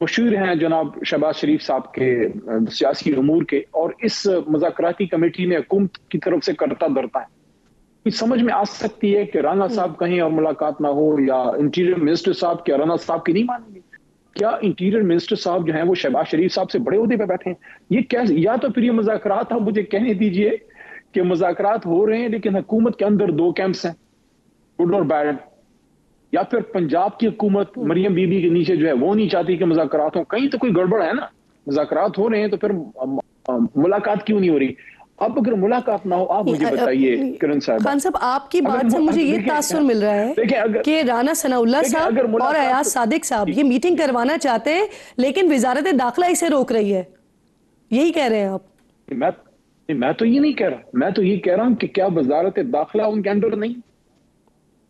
مشہور ہیں جناب شہباز شریف صاحب کے سیاسی امور کے، اور اس مذاکراتی کمیٹی میں حکومت کی طرف سے کرتا دھرتا ہے. سمجھ میں آ سکتی ہے کہ رانا صاحب کہیں اور ملاقات نہ ہو، یا انٹیریئر منسٹر صاحب کیا رانا صاحب کی نہیں مانیں گے؟ کیا انٹیریئر منسٹر صاحب جو ہیں وہ شہباز شریف صاحب سے بڑے عہدے پہ بیٹھے ہیں؟ یہ کیسے؟ یا تو پھر یہ مذاکرات آپ مجھے کہنے دیجئے کہ مذاکرات ہو رہے ہیں لیکن حکومت کے اندر دو کیمپس ہیں، گڈ اور بیڈ، یا پھر پنجاب کی حکومت مریم بی بی کے نیچے جو ہے وہ نہیں چاہتی کہ مذاکرات ہوں. کہیں تو کوئی گڑبڑ ہے نا. مذاکرات ہو رہے ہیں تو پھر ملاقات کیوں نہیں ہو رہی؟ اب اگر ملاقات نہ ہو، آپ مجھے بتائیے کرن صاحب، خان صاحب آپ کی بات سے مجھے یہ تاثر مل رہا ہے کہ رانا ثناء اللہ صاحب اور ایاز صادق صاحب یہ میٹنگ کروانا چاہتے ہیں لیکن وزارت داخلہ اسے روک رہی ہے، یہی کہہ رہے ہیں آپ؟ میں تو یہ نہیں کہہ رہا، میں تو یہ کہہ رہا ہوں کہ کیا وزارت داخلہ ان کے انڈر نہیں؟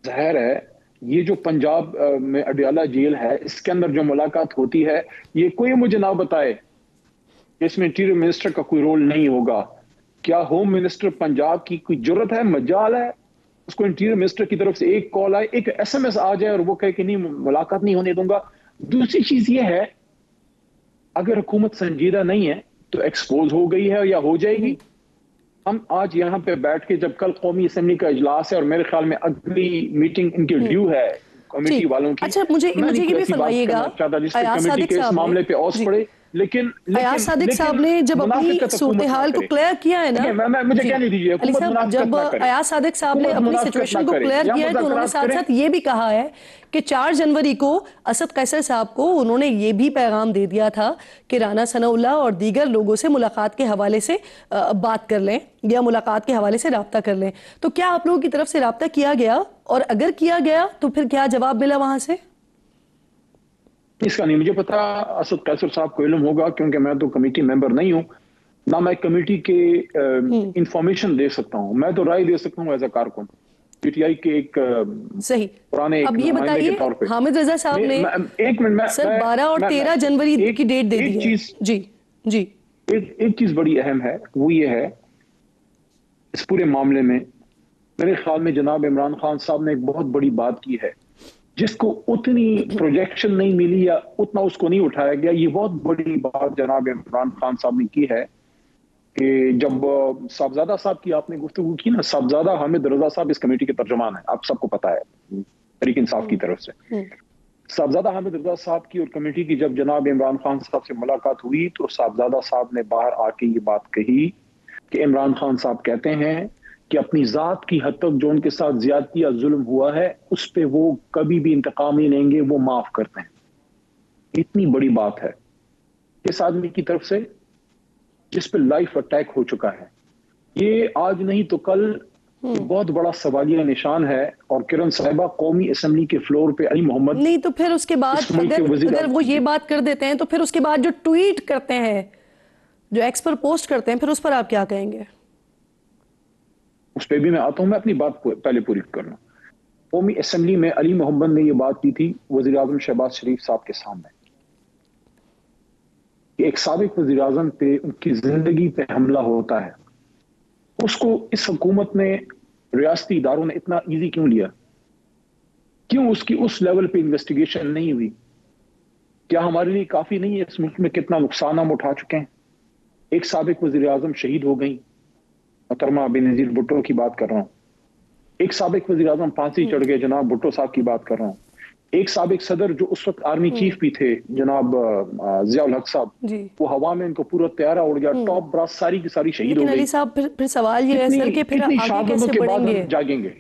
ظاہر ہے یہ جو پنجاب میں اڈیالہ جیل ہے اس کے اندر جو ملاقات ہوتی ہے، یہ کوئی مجھے نہ بتائے کہ اس میں انٹیریئر منسٹر کا کوئی رول نہیں ہوگا. کیا ہوم منسٹر پنجاب کی کوئی جرت ہے، مجال ہے اس کو انٹیریئر منسٹر کی طرف سے ایک کال آئے، ایک ایس ایم ایس آ جائے اور وہ کہے کہ نہیں ملاقات نہیں ہونے دوں گا؟ دوسری چیز یہ ہے اگر حکومت سنجیدہ نہیں ہے تو ایکسپوز ہو گئی ہے یا ہو جائے گی. ہم آج یہاں پہ بیٹھ کے، جب کل قومی اسمبلی کا اجلاس ہے اور میرے خیال میں اگلی میٹنگ ان کے ڈیو ہے کمیٹی والوں کی، اچھا مجھے یہ بھی فرمائیے گا ایاز صادق صاحب نے معاملے پہ اوس پڑے، لیکن ایاز صادق صاحب نے جب اپنی صورتحال کو کلیئر کیا ہے نا، مجھے کہنے دیجیے، علی صاحب جب ایاز صادق صاحب نے اپنی سچویشن کو کلیئر کیا ہے تو انہوں نے ساتھ ساتھ یہ بھی کہا ہے کہ 4 جنوری کو اسد قیصر صاحب کو انہوں نے یہ بھی پیغام دے دیا تھا کہ رانا ثناء اللہ اور دیگر لوگوں سے ملاقات کے حوالے سے بات کر لیں یا ملاقات کے حوالے سے رابطہ کر لیں. تو کیا آپ لوگوں کی طرف سے رابطہ کیا گیا، اور اگر کیا گیا تو پھر کیا جواب ملا وہاں سے؟ اس کا نہیں مجھے پتا، اسد قیصر صاحب کو علم ہوگا کیونکہ میں تو کمیٹی ممبر نہیں ہوں، نہ میں کمیٹی کے انفارمیشن دے سکتا ہوں. میں تو رائے دے سکتا ہوں ایز اے کارکن پی ٹی آئی کے ایک پرانے اب یہ بتائیے حامد رضا صاحب نے ایک منٹ سر 12 اور 13 جنوری کی ڈیٹ دے دی ہے. جی ایک چیز بڑی اہم ہے، وہ یہ ہے اس پورے معاملے میں میرے خیال میں جناب عمران خان صاحب نے ایک بہت بڑی بات کی ہے جس کو اتنی پروجیکشن نہیں ملی یا اتنا اس کو نہیں اٹھایا گیا. یہ بہت بڑی بات جناب عمران خان صاحب نے کی ہے کہ جب صاحبزادہ صاحب کی آپ نے گفتگو کی نا، صاحبزادہ حامد رضا صاحب اس کمیٹی کے ترجمان ہیں، آپ سب کو پتا ہے تحریک انصاف کی طرف سے. صاحبزادہ حامد رضا صاحب کی اور کمیٹی کی جب جناب عمران خان صاحب سے ملاقات ہوئی تو صاحبزادہ صاحب نے باہر آ کے یہ بات کہی کہ عمران خان صاحب کہتے ہیں کہ اپنی ذات کی حد تک جو ان کے ساتھ زیادتی یا ظلم ہوا ہے اس پہ وہ کبھی بھی انتقام نہیں لیں گے، وہ معاف کرتے ہیں. اتنی بڑی بات ہے اس آدمی کی طرف سے جس پہ لائف اٹیک ہو چکا ہے. یہ آج نہیں تو کل بہت بڑا سوالیہ نشان ہے. اور کرن صاحبہ قومی اسمبلی کے فلور پہ علی محمد نہیں تو پھر اس کے بعد اگر وہ یہ بات کر دیتے ہیں تو پھر اس کے بعد جو ٹویٹ کرتے ہیں، جو ایکس پر پوسٹ کرتے ہیں، پھر اس پر آپ کیا کہیں گے؟ اس پہ بھی میں آتا ہوں، میں اپنی بات پہلے پوری کرنا. قومی اسمبلی میں علی محمد نے یہ بات کی تھی وزیر اعظم شہباز شریف صاحب کے سامنے کہ ایک سابق وزیر اعظم پہ ان کی زندگی پہ حملہ ہوتا ہے، اس کو اس حکومت نے ریاستی اداروں نے اتنا ایزی کیوں لیا؟ کیوں اس کی اس لیول پہ انویسٹیگیشن نہیں ہوئی؟ کیا ہمارے لیے کافی نہیں ہے اس ملک میں کتنا نقصان ہم اٹھا چکے ہیں؟ ایک سابق وزیر اعظم شہید ہو گئی، محترمہ بینظیر بھٹو کی بات کر رہا ہوں. ایک سابق وزیر اعظم پھانسی چڑھ گئے، جناب بھٹو صاحب کی بات کر رہا ہوں. ایک سابق صدر جو اس وقت آرمی چیف بھی تھے جناب ضیاء الحق صاحب، وہ ہوا میں ان کو پورا طیارہ اڑ گیا، ٹاپ براس ساری کی ساری شہید ہو گئی. لیکن علی صاحب پھر سوال یہ ہے سر کہ پھر آگے کیسے بڑھیں گے؟ جاگیں گے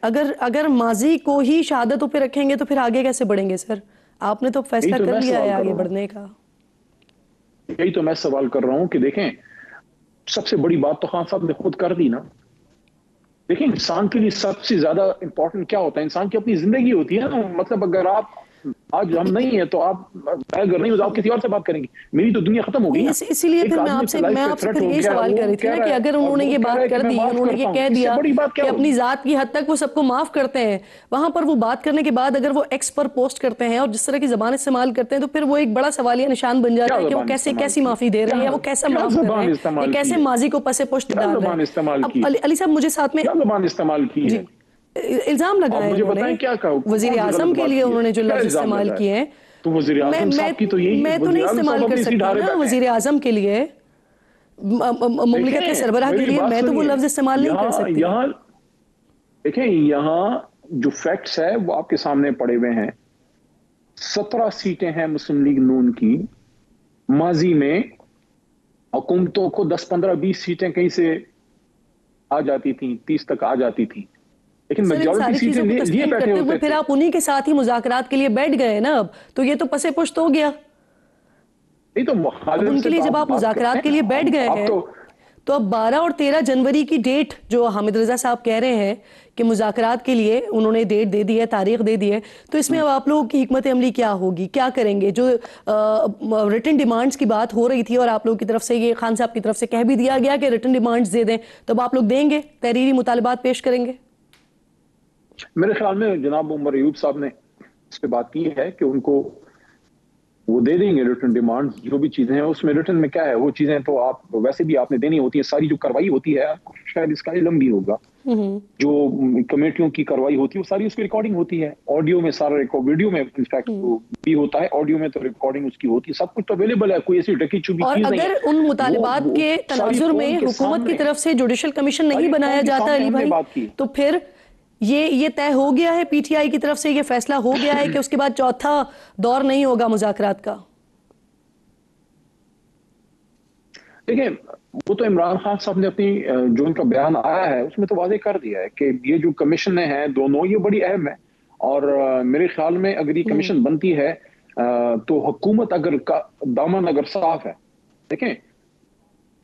اگر ماضی کو ہی شہادتوں پہ رکھیں گے تو پھر آگے کیسے بڑھیں گے سر؟ آپ نے تو فیصلہ کر لیا ہے آگے بڑھنے کا. یہی تو میں سوال کر رہا ہوں کہ دیکھیں سب سے بڑی بات تو خان صاحب نے خود کر دی نا. دیکھیں انسان کے لیے سب سے زیادہ امپورٹنٹ کیا ہوتا ہے؟ انسان کی اپنی زندگی ہوتی ہے نا. مطلب اگر آپ آج ہم نہیں ہیں تو آپ اگر نہیں ہو تو آپ کسی اور سے بات کریں گے. میری تو دنیا ختم ہو گئی. اسی لیے پھر میں آپ سے پھر یہی سوال کر رہی تھی نا کہ اگر انہوں نے یہ بات کر دی، انہوں نے یہ کہہ دیا کہ اپنی ذات کی حد تک وہ سب کو معاف کرتے ہیں، وہاں پر وہ بات کرنے کے بعد اگر وہ ایکس پر پوسٹ کرتے ہیں اور جس طرح کی زبان استعمال کرتے ہیں تو پھر وہ ایک بڑا سوالیہ نشان بن جاتا ہے کہ وہ کیسی معافی دے رہے ہیں، وہ کیسا معاف کر رہے ہیں، یا کیسے ماضی کو پس پشت ڈال رہے ہیں. علی صاحب مجھے ساتھ میں استعمال کی ہے، الزام لگائے مجھے بتائیں کیا کہا وزیر اعظم کے لیے انہوں نے جو لفظ استعمال کیے ہیں، تو وزیر اعظم صاحب کی تو یہی، میں تو نہیں استعمال کر سکتا نا وزیر اعظم کے لیے، مملکت کے سربراہ کے لیے میں تو وہ لفظ استعمال نہیں کر سکتی. یہاں دیکھیں، یہاں جو فیکٹس ہے وہ آپ کے سامنے پڑے ہوئے ہیں. 17 سیٹیں ہیں مسلم لیگ نون کی. ماضی میں حکومتوں کو 10 15 20 سیٹیں کہیں سے آ جاتی تھیں، 30 تک آ جاتی تھیں، لیکن میجورٹی سیٹیں لیے بیٹھے ہوتے تھے. پھر آپ انہی کے ساتھ ہی مذاکرات کے لیے بیٹھ گئے نا. اب تو یہ تو پسے پشت ہو گیا. نہیں تو مخالف ان کے لیے جب آپ مذاکرات کے لیے بیٹھ گئے ہیں تو اب 12 اور 13 جنوری کی ڈیٹ جو حامد رضا صاحب کہہ رہے ہیں کہ مذاکرات کے لیے انہوں نے ڈیٹ دے دی ہے، تاریخ دے دی ہے، تو اس میں اب آپ لوگوں کی حکمت عملی کیا ہوگی؟ کیا کریں گے؟ جو ریٹن ڈیمانڈز کی بات ہو رہی تھی اور آپ لوگوں کی طرف سے یہ خان صاحب کی طرف سے کہہ بھی دیا گیا کہ ریٹن ڈیمانڈز دے دیں، تو اب آپ لوگ دیں گے، تحریری مطالبات پیش کریں گے؟ میرے خیال میں جناب عمر ایوب صاحب نے اس پہ بات کی ہے کہ ان کو وہ دے دیں گے ریٹن ڈیمانڈ. جو بھی چیزیں ہیں اس میں ریٹن میں کیا ہے، وہ چیزیں تو آپ ویسے بھی آپ نے دینی ہوتی ہیں. ساری جو کاروائی ہوتی ہے شاید اس کا علم بھی ہوگا، جو کمیٹیوں کی کاروائی ہوتی ہے وہ ساری اس کی ریکارڈنگ ہوتی ہے. آڈیو میں سارا ریکارڈ، ویڈیو میں انفیکٹ بھی ہوتا ہے، آڈیو میں تو ریکارڈنگ اس کی ہوتی ہے. سب کچھ تو اویلیبل ہے، کوئی ایسی ڈکی چوبی چیز نہیں ہے. اور اگر ان مطالبات کے تناظر میں حکومت کی طرف سے جوڈیشل کمیشن نہیں بنایا جاتا علی بھائی، تو پھر یہ طے ہو گیا ہے پی ٹی آئی کی طرف سے، یہ فیصلہ ہو گیا ہے کہ اس کے بعد چوتھا دور نہیں ہوگا مذاکرات کا؟ دیکھیں، وہ تو عمران خان صاحب نے اپنی جو ان کا بیان آیا ہے اس میں تو واضح کر دیا ہے کہ یہ جو کمیشن ہیں دونوں، یہ بڑی اہم ہے. اور میرے خیال میں اگر یہ کمیشن بنتی ہے تو حکومت اگر دامن اگر صاف ہے، دیکھیں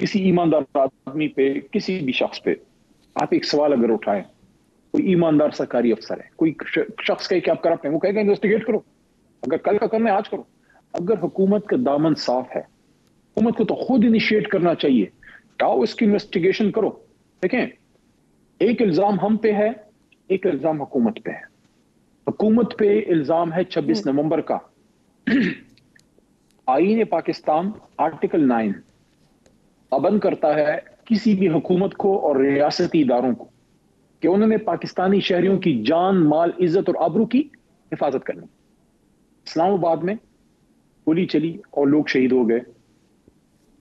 کسی ایماندار آدمی پہ، کسی بھی شخص پہ آپ ایک سوال اگر اٹھائیں، کوئی ایماندار سرکاری افسر ہے، کوئی شخص کہے کہ آپ کرپٹ ہیں، وہ کہے گا انویسٹیگیٹ کرو. اگر کل کا کرنا ہے آج کرو. اگر حکومت کا دامن صاف ہے، حکومت کو تو خود انیشیٹ کرنا چاہیے. آؤ اس کی انویسٹیگیشن کرو. دیکھیں، ایک الزام ہم پہ ہے، ایک الزام حکومت پہ ہے. حکومت پہ الزام ہے 26 نومبر کا. آئین پاکستان آرٹیکل 9 پابند کرتا ہے کسی بھی حکومت کو اور ریاستی اداروں کو کہ انہوں نے پاکستانی شہریوں کی جان، مال، عزت اور آبرو کی حفاظت کرنی. اسلام آباد میں گولی چلی اور لوگ شہید ہو گئے،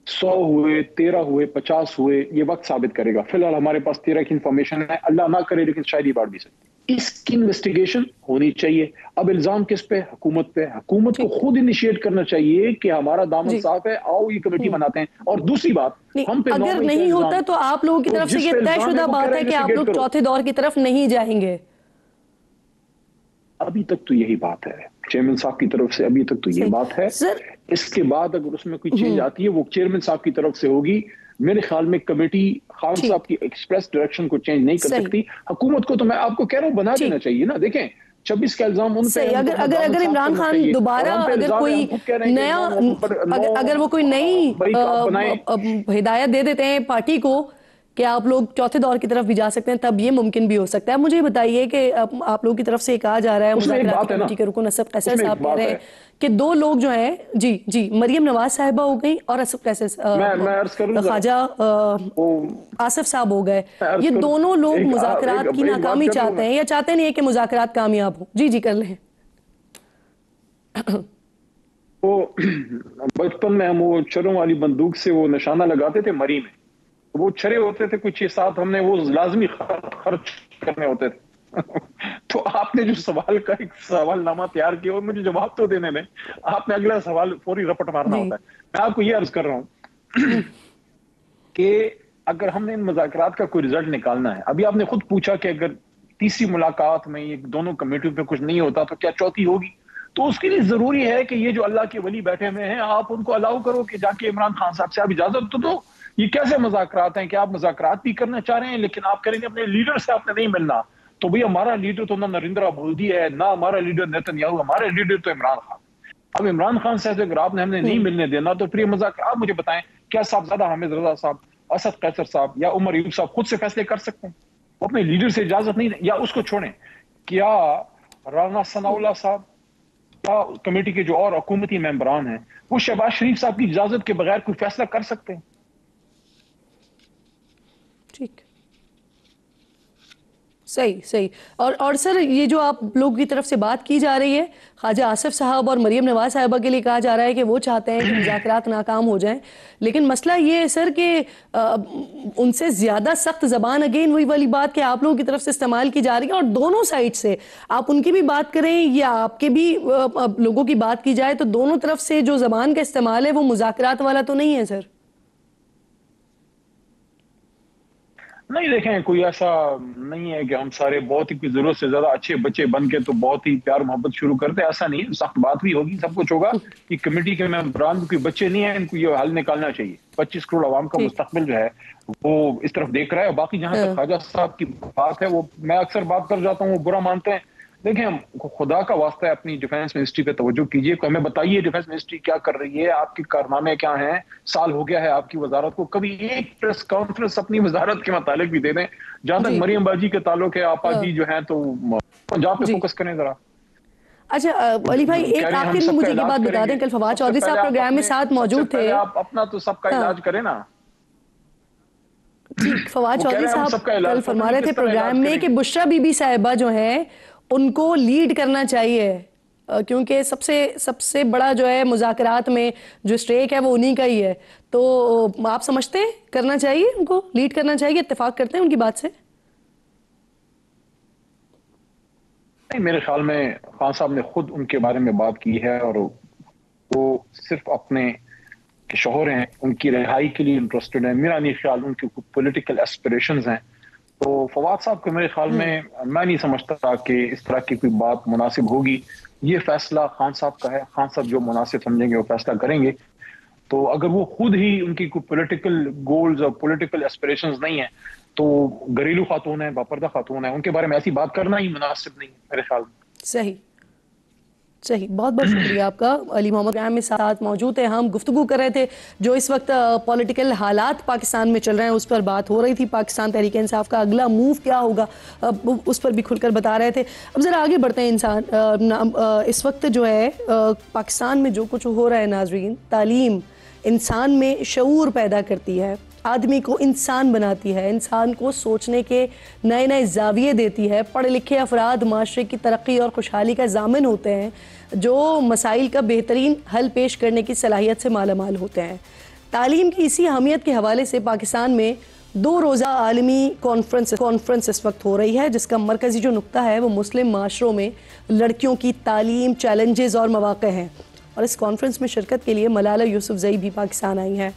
100 ہوئے، 13 ہوئے، 50 ہوئے، یہ وقت ثابت کرے گا. فی الحال ہمارے پاس 13 کی انفارمیشن ہے، اللہ نہ کرے لیکن شاید یہ بڑھ بھی سکتی. اس کی انویسٹیگیشن ہونی چاہیے. اب الزام کس پہ؟ حکومت پہ. حکومت کو خود انیشیٹ کرنا چاہیے کہ ہمارا دامن صاف ہے، آؤ یہ کمیٹی بناتے ہیں. اور دوسری بات، ہم پہ اگر نہیں ہوتا تو آپ لوگوں کی طرف سے یہ طے شدہ بات ہے کہ آپ لوگ چوتھے دور کی طرف نہیں جائیں گے. ابھی تک تو یہی بات ہے چیئرمین صاحب کی طرف سے، ابھی تک تو یہ بات ہے. اس کے بعد اگر اس میں کوئی چینج آتی ہے وہ چیئرمین صاحب کی طرف سے ہوگی. میرے خیال میں کمیٹی خان صاحب کی ایکسپریس ڈائریکشن کو چینج نہیں کر سکتی. حکومت کو تو میں آپ کو کہہ رہا ہوں بنا دینا چاہیے نا. دیکھیں 26 کا الزام ان پہ، اگر عمران خان دوبارہ اگر کوئی نیا، اگر وہ کوئی نئی ہدایت دے دیتے ہیں پارٹی کو کہ آپ لوگ چوتھے دور کی طرف بھی جا سکتے ہیں، تب یہ ممکن بھی ہو سکتا ہے. مجھے یہ بتائیے کہ آپ لوگوں کی طرف سے کہا جا رہا ہے، مذاکرات کمیٹی کے رکن اسد قیصر صاحب کہہ رہے ہیں کہ 2 لوگ جو ہیں، جی مریم نواز صاحبہ ہو گئی اور اسد قیصر، خواجہ آصف صاحب ہو گئے. یہ دونوں لوگ مذاکرات کی ناکامی چاہتے ہیں یا چاہتے نہیں ہیں کہ مذاکرات کامیاب ہوں؟ جی کر لیں. وہ بچپن میں ہم وہ چھروں والی بندوق سے وہ نشانہ لگاتے تھے مری میں، وہ چھرے ہوتے تھے کچھ 6-7، ہم نے وہ لازمی خرچ کرنے ہوتے تھے. تو آپ نے جو سوال کا ایک سوال نامہ تیار کیا اور مجھے جواب تو دینے میں آپ نے اگلا سوال فوری رپٹ مارنا ہوتا ہے. میں آپ کو یہ عرض کر رہا ہوں کہ اگر ہم نے ان مذاکرات کا کوئی رزلٹ نکالنا ہے، ابھی آپ نے خود پوچھا کہ اگر تیسری ملاقات میں یہ دونوں کمیٹیوں پہ کچھ نہیں ہوتا تو کیا چوتھی ہوگی؟ تو اس کے لیے ضروری ہے کہ یہ جو اللہ کے ولی بیٹھے ہوئے ہیں آپ ان کو الاؤ کرو کہ جا کے عمران خان صاحب سے آپ اجازت تو دو. یہ کیسے مذاکرات ہیں کہ آپ مذاکرات بھی کرنا چاہ رہے ہیں لیکن آپ کریں گے اپنے لیڈر سے آپ نے نہیں ملنا؟ تو بھئی ہمارا لیڈر تو نہ نریندرا مودی ہے، نہ ہمارا لیڈر نیتن یاہو، ہمارا لیڈر تو عمران خان. اب عمران خان سے اگر آپ نے ہم نے نہیں ملنے دینا تو پھر یہ مذاکرات، آپ مجھے بتائیں کیا صاحب زیادہ حامد رضا صاحب، اسد قیصر صاحب یا عمر ایوب صاحب خود سے فیصلے کر سکتے ہیں؟ وہ اپنے لیڈر سے اجازت نہیں، یا اس کو چھوڑیں، کیا رانا ثناء اللہ صاحب یا کمیٹی کے جو اور حکومتی ممبران ہیں وہ شہباز شریف صاحب کی اجازت کے بغیر کوئی فیصلہ کر سکتے ہیں؟ ٹھیک صحیح اور سر یہ جو آپ لوگوں کی طرف سے بات کی جا رہی ہے خواجہ آصف صاحب اور مریم نواز صاحبہ کے لیے کہا جا رہا ہے کہ وہ چاہتے ہیں کہ مذاکرات ناکام ہو جائیں، لیکن مسئلہ یہ ہے سر کہ ان سے زیادہ سخت زبان اگین وہی والی بات کہ آپ لوگوں کی طرف سے استعمال کی جا رہی ہے، اور دونوں سائٹ سے آپ ان کی بھی بات کریں یا آپ کے بھی لوگوں کی بات کی جائے تو دونوں طرف سے جو زبان کا استعمال ہے وہ مذاکرات والا تو نہیں ہے سر۔ نہیں دیکھیں، کوئی ایسا نہیں ہے کہ ہم سارے بہت ہی ضرورت سے زیادہ اچھے بچے بن کے تو بہت ہی پیار محبت شروع کرتے، ایسا نہیں ہے، سخت بات بھی ہوگی، سب کچھ ہوگا۔ یہ کمیٹی کے ممبران کوئی بچے نہیں ہیں، ان کو یہ حل نکالنا چاہیے۔ 25 کروڑ عوام کا مستقبل جو ہے وہ اس طرف دیکھ رہا ہے۔ اور باقی جہاں تک خواجہ صاحب کی بات ہے، وہ میں اکثر بات کر جاتا ہوں، وہ برا مانتے ہیں۔ دیکھیں خدا کا واسطہ ہے اپنی ڈیفینس منسٹری پہ توجہ کیجئے، ہمیں بتائیے ڈیفینس منسٹری کیا کر رہی ہے، آپ کے کارنامے کیا ہیں، سال ہو گیا ہے آپ کی وزارت کو، کبھی ایک پریس کانفرنس اپنی وزارت کے متعلق بھی دے دیں۔ جہاں تک مریم باجی کے تعلق ہے، آپا جی جو ہیں تو پنجاب پہ فوکس کریں ذرا۔ اچھا علی بھائی، ایک آخر میں مجھے یہ بات بتا دیں، کل فواد چودھری صاحب پروگرام میں ساتھ موجود تھے، آپ اپنا تو سب کا علاج کریں نا۔ فواد چودھری صاحب کل فرما رہے تھے پروگرام میں کہ بشرا بی بی صاحبہ جو ہیں ان کو لیڈ کرنا چاہیے، کیونکہ سب سے بڑا جو ہے مذاکرات میں جو اسٹیک ہے وہ انہی کا ہی ہے، تو آپ سمجھتے ہیں کرنا چاہیے، ان کو لیڈ کرنا چاہیے، اتفاق کرتے ہیں ان کی بات سے؟ نہیں، میرے خیال میں خان صاحب نے خود ان کے بارے میں بات کی ہے، اور وہ صرف اپنے شوہر ہیں، ان کی رہائی کے لیے انٹرسٹڈ ہیں۔ میرا نہیں خیال ان کی پولیٹیکل ایسپریشنز ہیں۔ تو فواد صاحب کو میرے خیال میں نہیں سمجھتا کہ اس طرح کی کوئی بات مناسب ہوگی۔ یہ فیصلہ خان صاحب کا ہے، خان صاحب جو مناسب سمجھیں گے وہ فیصلہ کریں گے۔ تو اگر وہ خود ہی ان کی کوئی پولیٹیکل گولز اور پولیٹیکل ایسپریشنز نہیں ہیں تو گھریلو خاتون ہیں، باپردہ خاتون ہیں، ان کے بارے میں ایسی بات کرنا ہی مناسب نہیں میرے خیال میں۔ صحیح بہت بہت شکریہ آپ کا۔ علی محمد پروگرام میں ساتھ موجود ہیں، ہم گفتگو کر رہے تھے جو اس وقت پولیٹیکل حالات پاکستان میں چل رہے ہیں اس پر بات ہو رہی تھی، پاکستان تحریک انصاف کا اگلا موو کیا ہوگا اس پر بھی کھل کر بتا رہے تھے۔ اب ذرا آگے بڑھتے ہیں۔ اس وقت جو ہے پاکستان میں جو کچھ ہو رہا ہے ناظرین، تعلیم انسان میں شعور پیدا کرتی ہے، آدمی کو انسان بناتی ہے، انسان کو سوچنے کے نئے زاویے دیتی ہے۔ پڑھے لکھے افراد معاشرے کی ترقی اور خوشحالی کا ضامن ہوتے ہیں، جو مسائل کا بہترین حل پیش کرنے کی صلاحیت سے مالا مال ہوتے ہیں۔ تعلیم کی اسی اہمیت کے حوالے سے پاکستان میں 2 روزہ عالمی کانفرنس اس وقت ہو رہی ہے، جس کا مرکزی جو نقطہ ہے وہ مسلم معاشروں میں لڑکیوں کی تعلیم، چیلنجز اور مواقع ہیں۔ اور اس کانفرنس میں شرکت کے لیے ملالہ یوسفزئی بھی پاکستان آئی ہیں۔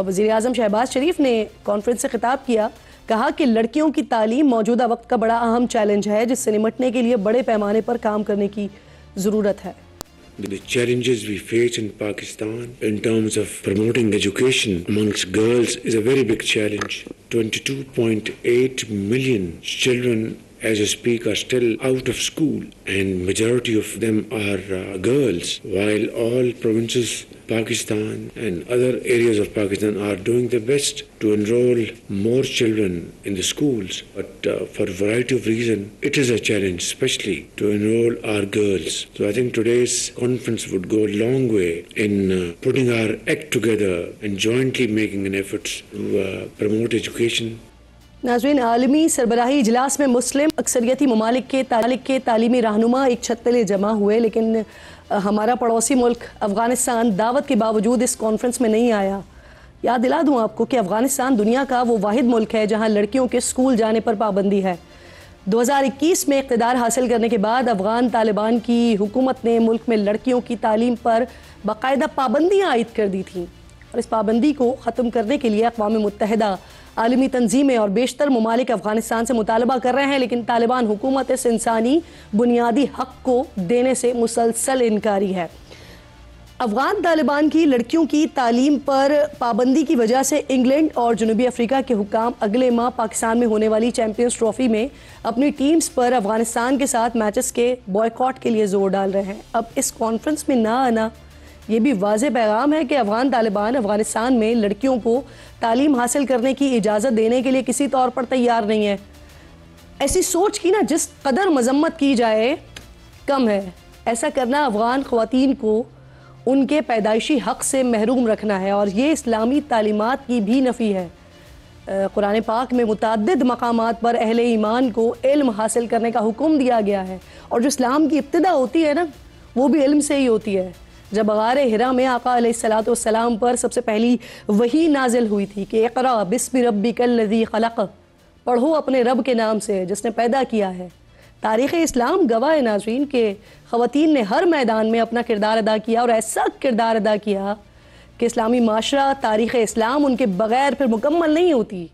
وزیر اعظم شہباز شریف نے کانفرنس سے خطاب کیا، کہا کہ لڑکیوں کی تعلیم موجودہ وقت کا بڑا اہم چیلنج ہے، جس سے نمٹنے کے لیے بڑے پیمانے پر کام کرنے کی ضرورت ہے۔ The challenges we face in Pakistan in terms of promoting education amongst girls is a very big challenge. 22.8 million children as we speak are still out of school, and majority of them are girls, while all provinces Pakistan and other areas of Pakistan are doing their best to enroll more children in the schools, but for a variety of reasons it is a challenge, especially to enroll our girls. So I think today's conference would go a long way in putting our act together and jointly making an effort to promote education. ناظرین، عالمی سربراہی اجلاس میں مسلم اکثریتی ممالک کے تعلیمی رہنما ایک چھت تلے جمع ہوئے، لیکن ہمارا پڑوسی ملک افغانستان دعوت کے باوجود اس کانفرنس میں نہیں آیا۔ یاد دلا دوں آپ کو کہ افغانستان دنیا کا وہ واحد ملک ہے جہاں لڑکیوں کے اسکول جانے پر پابندی ہے۔ 2021 میں اقتدار حاصل کرنے کے بعد افغان طالبان کی حکومت نے ملک میں لڑکیوں کی تعلیم پر باقاعدہ پابندیاں عائد کر دی تھیں، اور اس پابندی کو ختم کرنے کے لیے اقوام متحدہ، عالمی تنظیمیں اور بیشتر ممالک افغانستان سے مطالبہ کر رہے ہیں، لیکن طالبان حکومت اس انسانی بنیادی حق کو دینے سے مسلسل انکاری ہے۔ افغان طالبان کی لڑکیوں کی تعلیم پر پابندی کی وجہ سے انگلینڈ اور جنوبی افریقہ کے حکام اگلے ماہ پاکستان میں ہونے والی چیمپئنز ٹرافی میں اپنی ٹیمز پر افغانستان کے ساتھ میچز کے بوائیکاٹ کے لیے زور ڈال رہے ہیں۔ اب اس کانفرنس میں نہ آنا یہ بھی واضح پیغام ہے کہ افغان طالبان افغانستان میں لڑکیوں کو تعلیم حاصل کرنے کی اجازت دینے کے لیے کسی طور پر تیار نہیں ہے۔ ایسی سوچ کی جس قدر مذمت کی جائے کم ہے۔ ایسا کرنا افغان خواتین کو ان کے پیدائشی حق سے محروم رکھنا ہے، اور یہ اسلامی تعلیمات کی بھی نفی ہے۔ قرآن پاک میں متعدد مقامات پر اہل ایمان کو علم حاصل کرنے کا حکم دیا گیا ہے، اور جو اسلام کی ابتدا ہوتی ہے نا وہ بھی علم سے ہی ہوتی ہے۔ جب غار حرا میں آقا علیہ السلام پر سب سے پہلی وحی نازل ہوئی تھی کہ اقرا بسم ربک الذی خلق، پڑھو اپنے رب کے نام سے جس نے پیدا کیا ہے۔ تاریخ اسلام گواہ ہے ناظرین کہ خواتین نے ہر میدان میں اپنا کردار ادا کیا، اور ایسا کردار ادا کیا کہ اسلامی معاشرہ، تاریخ اسلام ان کے بغیر پھر مکمل نہیں ہوتی۔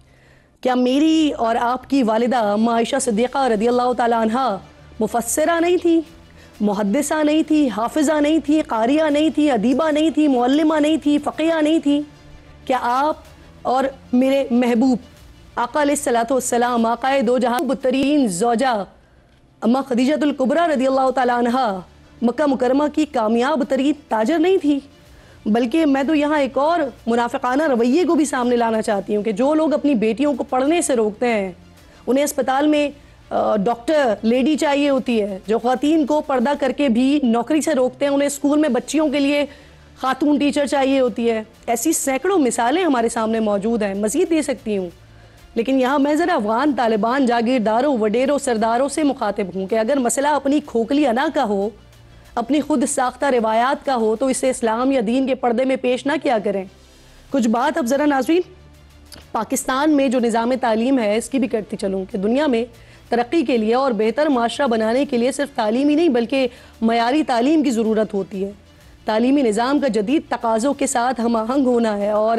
کیا میری اور آپ کی والدہ اما عائشہ صدیقہ رضی اللہ تعالیٰ عنہ مفسرہ نہیں تھی، محدثہ نہیں تھی، حافظہ نہیں تھی، قاریہ نہیں تھی، ادیبہ نہیں تھی، معلمہ نہیں تھی، فقیہ نہیں تھی؟ کیا آپ اور میرے محبوب آقا علیہ السلام، آقا دو جہاں بدترین زوجہ اما خدیجہ الکبریٰ رضی اللہ تعالیٰ عنہ مکہ مکرمہ کی کامیاب ترین تاجر نہیں تھی؟ بلکہ میں تو یہاں ایک اور منافقانہ رویے کو بھی سامنے لانا چاہتی ہوں کہ جو لوگ اپنی بیٹیوں کو پڑھنے سے روکتے ہیں، انہیں اسپتال میں ڈاکٹر لیڈی چاہیے ہوتی ہے، جو خواتین کو پردہ کر کے بھی نوکری سے روکتے ہیں، انہیں اسکول میں بچیوں کے لیے خاتون ٹیچر چاہیے ہوتی ہے، ایسی سینکڑوں مثالیں ہمارے سامنے موجود ہیں، مزید دے سکتی ہوں۔ لیکن یہاں میں ذرا افغان طالبان جاگیرداروں، وڈیروں، سرداروں سے مخاطب ہوں کہ اگر مسئلہ اپنی کھوکھلی انا کا ہو، اپنی خود ساختہ روایات کا ہو، تو اسے اسلام یا دین کے پردے میں پیش نہ کیا کریں۔ کچھ بات اب ذرا ناظرین پاکستان میں جو نظام تعلیم ہے اس کی بھی کرتی چلوں کہ دنیا میں ترقی کے لیے اور بہتر معاشرہ بنانے کے لیے صرف تعلیم ہی نہیں بلکہ معیاری تعلیم کی ضرورت ہوتی ہے۔ تعلیمی نظام کا جدید تقاضوں کے ساتھ ہم آہنگ ہونا ہے، اور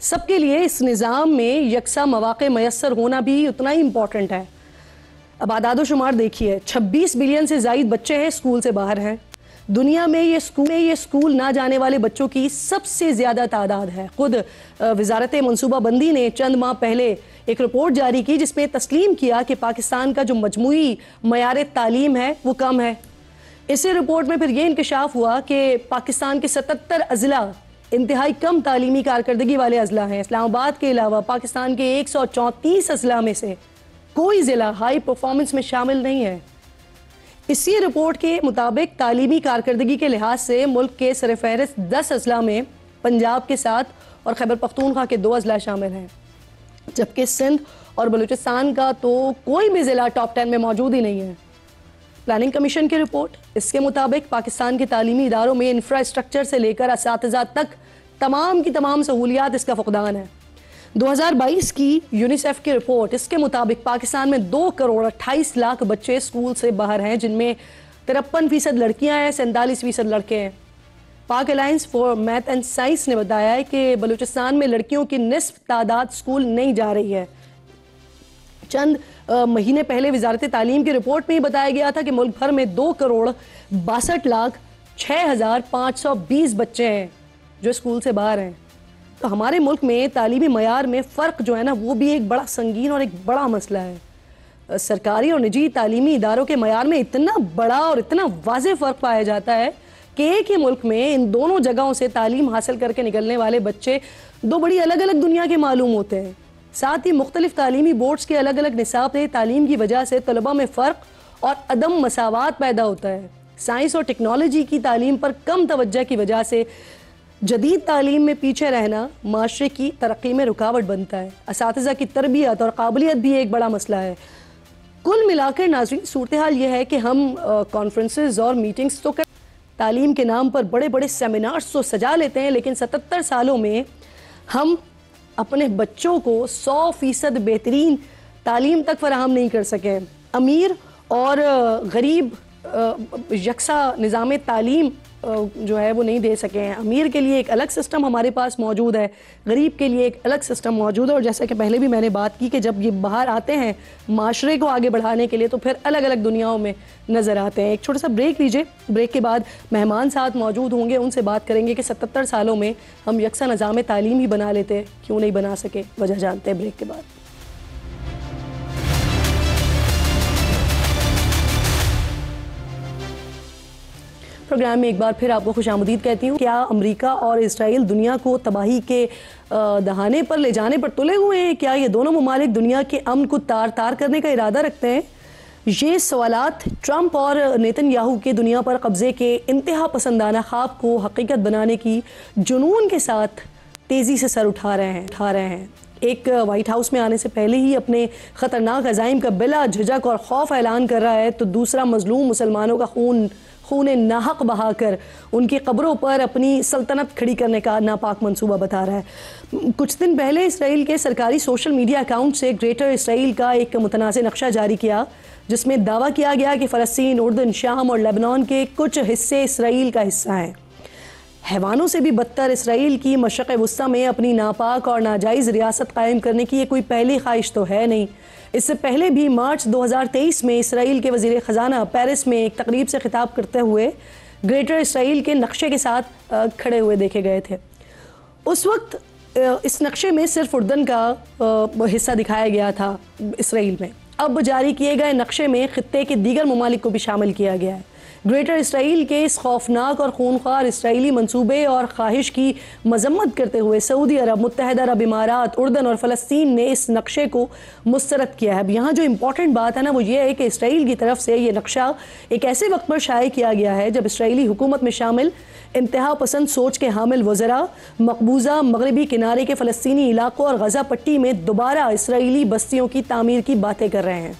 سب کے لیے اس نظام میں یکساں مواقع میسر ہونا بھی اتنا ہی امپورٹنٹ ہے۔ اب اعداد و شمار دیکھیے، 26 بلین سے زائد بچے ہیں اسکول سے باہر ہیں۔ دنیا میں یہ اسکول نہ جانے والے بچوں کی سب سے زیادہ تعداد ہے۔ خود وزارت منصوبہ بندی نے چند ماہ پہلے ایک رپورٹ جاری کی جس میں تسلیم کیا کہ پاکستان کا جو مجموعی معیار تعلیم ہے وہ کم ہے۔ اسی رپورٹ میں پھر یہ انکشاف ہوا کہ پاکستان کے 77 اضلاع انتہائی کم تعلیمی کارکردگی والے اضلاع ہیں۔ اسلام آباد کے علاوہ پاکستان کے 134 اضلاع میں سے کوئی ضلع ہائی پرفارمنس میں شامل نہیں ہے۔ اسی رپورٹ کے مطابق تعلیمی کارکردگی کے لحاظ سے ملک کے سرفہرست 10 اضلاع میں پنجاب کے 7 اور خیبر پختونخوا کے 2 اضلاع شامل ہیں، جبکہ سندھ اور بلوچستان کا تو کوئی بھی ضلع ٹاپ 10 میں موجود ہی نہیں ہے۔ پلاننگ کمیشن کی رپورٹ اس کے مطابق پاکستان کے تعلیمی اداروں میں انفراسٹرکچر سے لے کر اساتذہ تک تمام کی تمام سہولیات اس کا فقدان ہے۔ 2022 کی یونیسیف کی رپورٹ اس کے مطابق پاکستان میں 2 کروڑ 28 لاکھ بچے اسکول سے باہر ہیں، جن میں 53% لڑکیاں ہیں، 47% لڑکے ہیں۔ پاک alliance for math and science نے بتایا ہے کہ بلوچستان میں لڑکیوں کی نصف تعداد اسکول نہیں جا رہی ہے۔ چند مہینے پہلے وزارت تعلیم کی رپورٹ میں یہ بتایا گیا تھا کہ ملک بھر میں 2 کروڑ 62 لاکھ 6,520 بچے ہیں جو اسکول سے باہر ہیں۔ تو ہمارے ملک میں تعلیمی معیار میں فرق جو ہے نا وہ بھی ایک بڑا سنگین اور ایک بڑا مسئلہ ہے۔ سرکاری اور نجی تعلیمی اداروں کے معیار میں اتنا بڑا اور اتنا واضح فرق پایا جاتا ہے کہ ایک ہی ملک میں ان دونوں جگہوں سے تعلیم حاصل کر کے نکلنے والے بچے 2 بڑی الگ الگ دنیا کے معلوم ہوتے ہیں۔ ساتھ ہی مختلف تعلیمی بورڈز کے الگ الگ نصاب تعلیم کی وجہ سے طلباء میں فرق اور عدم مساوات پیدا ہوتا ہے۔ سائنس اور ٹیکنالوجی کی تعلیم پر کم توجہ کی وجہ سے جدید تعلیم میں پیچھے رہنا معاشرے کی ترقی میں رکاوٹ بنتا ہے۔ اساتذہ کی تربیت اور قابلیت بھی ایک بڑا مسئلہ ہے۔ کل ملا کر ناظرین صورتحال یہ ہے کہ ہم کانفرنسز اور میٹنگز تو تعلیم کے نام پر بڑے بڑے سیمینارز تو سجا لیتے ہیں، لیکن 77 سالوں میں ہم اپنے بچوں کو 100% بہترین تعلیم تک فراہم نہیں کر سکے۔ امیر اور غریب یکساں نظام تعلیم جو ہے وہ نہیں دے سکے ہیں۔ امیر کے لیے ایک الگ سسٹم ہمارے پاس موجود ہے، غریب کے لیے ایک الگ سسٹم موجود ہے، اور جیسا کہ پہلے بھی میں نے بات کی کہ جب یہ باہر آتے ہیں معاشرے کو آگے بڑھانے کے لیے تو پھر الگ الگ دنیاؤں میں نظر آتے ہیں۔ ایک چھوٹا سا بریک لیجئے، بریک کے بعد مہمان ساتھ موجود ہوں گے، ان سے بات کریں گے کہ 77 سالوں میں ہم یکساں نظام تعلیم ہی بنا لیتے، کیوں نہیں بنا سکے، وجہ جانتے ہیں بریک کے بعد۔ پروگرام میں ایک بار پھر آپ کو خوش آمدید کہتی ہوں۔ کیا امریکہ اور اسرائیل دنیا کو تباہی کے دہانے پر لے جانے پر تلے ہوئے ہیں؟ کیا یہ دونوں ممالک دنیا کے امن کو تار تار کرنے کا ارادہ رکھتے ہیں؟ یہ سوالات ٹرمپ اور نیتن یاہو کے دنیا پر قبضے کے انتہا پسندانہ خواب کو حقیقت بنانے کی جنون کے ساتھ تیزی سے سر اٹھا رہے ہیں۔ ایک وائٹ ہاؤس میں آنے سے پہلے ہی اپنے خطرناک عزائم کا بلا جھجک اور خوف اعلان کر رہا ہے، تو دوسرا مظلوم مسلمانوں کا خون ناحق بہا کر ان کی قبروں پر اپنی سلطنت کھڑی کرنے کا ناپاک منصوبہ بتا رہا ہے۔ کچھ دن پہلے اسرائیل کے سرکاری سوشل میڈیا اکاؤنٹ سے گریٹر اسرائیل کا ایک متنازع نقشہ جاری کیا، جس میں دعویٰ کیا گیا کہ فلسطین، اردن، شام اور لیبنان کے کچھ حصے اسرائیل کا حصہ ہیں۔ حیوانوں سے بھی بدتر اسرائیل کی مشرق وسطیٰ میں اپنی ناپاک اور ناجائز ریاست قائم کرنے کی یہ کوئی پہلی خواہش تو ہے نہیں۔ اس سے پہلے بھی مارچ 2023 میں اسرائیل کے وزیر خزانہ پیرس میں ایک تقریب سے خطاب کرتے ہوئے گریٹر اسرائیل کے نقشے کے ساتھ کھڑے ہوئے دیکھے گئے تھے۔ اس وقت اس نقشے میں صرف اردن کا حصہ دکھایا گیا تھا اسرائیل میں۔ اب جاری کیے گئے نقشے میں خطے کے دیگر ممالک کو بھی شامل کیا گیا ہے۔ گریٹر اسرائیل کے اس خوفناک اور خونخوار اسرائیلی منصوبے اور خواہش کی مذمت کرتے ہوئے سعودی عرب، متحدہ عرب امارات، اردن اور فلسطین نے اس نقشے کو مسترد کیا ہے۔ اب یہاں جو امپورٹنٹ بات ہے نا وہ یہ ہے کہ اسرائیل کی طرف سے یہ نقشہ ایک ایسے وقت پر شائع کیا گیا ہے جب اسرائیلی حکومت میں شامل انتہا پسند سوچ کے حامل وزراء مقبوضہ مغربی کنارے کے فلسطینی علاقوں اور غزہ پٹی میں دوبارہ اسرائیلی بستیوں کی تعمیر کی باتیں کر رہے ہیں۔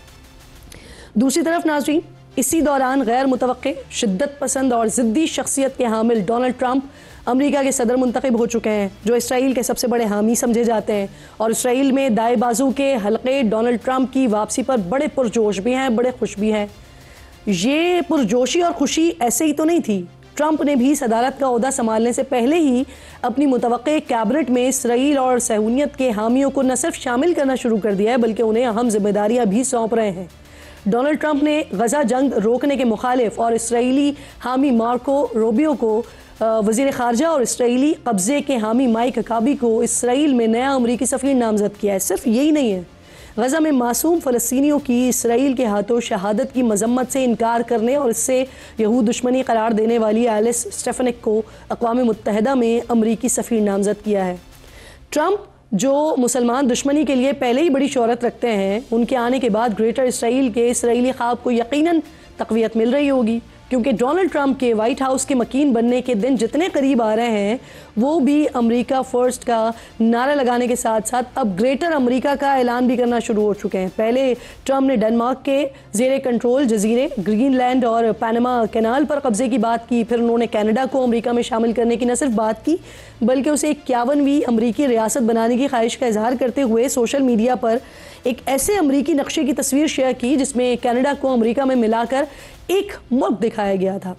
دوسری طرف ناظرین، اسی دوران غیر متوقع، شدت پسند اور ضدی شخصیت کے حامل ڈونلڈ ٹرمپ امریکہ کے صدر منتخب ہو چکے ہیں، جو اسرائیل کے سب سے بڑے حامی سمجھے جاتے ہیں، اور اسرائیل میں دائیں بازو کے حلقے ڈونلڈ ٹرمپ کی واپسی پر بڑے پرجوش بھی ہیں، بڑے خوش بھی ہیں۔ یہ پرجوشی اور خوشی ایسے ہی تو نہیں تھی۔ ٹرمپ نے بھی صدارت کا عہدہ سنبھالنے سے پہلے ہی اپنی متوقع کیبنٹ میں اسرائیل اور صہیونیت کے حامیوں کو نہ صرف شامل کرنا شروع کر دیا ہے بلکہ انہیں اہم ذمہ داریاں بھی سونپ رہے ہیں۔ ڈونلڈ ٹرمپ نے غزہ جنگ روکنے کے مخالف اور اسرائیلی حامی مارکو روبیو کو وزیر خارجہ اور اسرائیلی قبضے کے حامی مائک حکابی کو اسرائیل میں نیا امریکی سفیر نامزد کیا ہے۔ صرف یہی نہیں ہے، غزہ میں معصوم فلسطینیوں کی اسرائیل کے ہاتھوں شہادت کی مذمت سے انکار کرنے اور اس سے یہود دشمنی قرار دینے والی ایلس اسٹیفنک کو اقوام متحدہ میں امریکی سفیر نامزد کیا ہے۔ ٹرمپ جو مسلمان دشمنی کے لیے پہلے ہی بڑی شہرت رکھتے ہیں، ان کے آنے کے بعد گریٹر اسرائیل کے اسرائیلی خواب کو یقیناً تقویت مل رہی ہوگی، کیونکہ ڈونلڈ ٹرمپ کے وائٹ ہاؤس کے مکین بننے کے دن جتنے قریب آ رہے ہیں وہ بھی امریکہ فرسٹ کا نعرہ لگانے کے ساتھ ساتھ اب گریٹر امریکہ کا اعلان بھی کرنا شروع ہو چکے ہیں۔ پہلے ٹرمپ نے ڈنمارک کے زیر کنٹرول جزیرے گرین لینڈ اور پاناما کینال پر قبضے کی بات کی، پھر انہوں نے کینیڈا کو امریکہ میں شامل کرنے کی نہ صرف بات کی بلکہ اسے 51ویں امریکی ریاست بنانے کی خواہش کا اظہار کرتے ہوئے سوشل میڈیا پر ایک ایسے امریکی نقشے کی تصویر شیئر کی جس میں کینیڈا کو امریکہ میں ملا کر ایک ملک دکھایا گیا تھا۔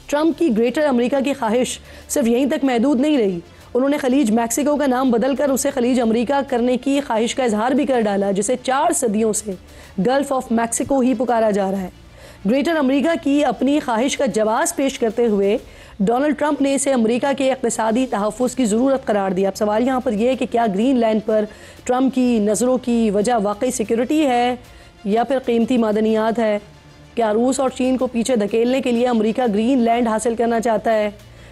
ٹرمپ کی گریٹر امریکہ کی خواہش صرف یہیں تک محدود نہیں رہی، انہوں نے خلیج میکسیکو کا نام بدل کر اسے خلیج امریکہ کرنے کی خواہش کا اظہار بھی کر ڈالا، جسے 4 صدیوں سے گلف آف میکسیکو ہی پکارا جا رہا ہے۔ گریٹر امریکہ کی اپنی خواہش کا جواز پیش کرتے ہوئے ڈونلڈ ٹرمپ نے اسے امریکہ کے اقتصادی تحفظ کی ضرورت قرار دیا۔ اب سوال یہاں پر یہ ہے کہ کیا گرین لینڈ پر ٹرمپ کی نظروں کی وجہ واقعی سیکیورٹی ہے یا پھر قیمتی معدنیات ہے؟ کیا روس اور چین کو پیچھے دھکیلنے کے لیے امریکہ گرین لینڈ حاصل کرنا چاہتا ہے؟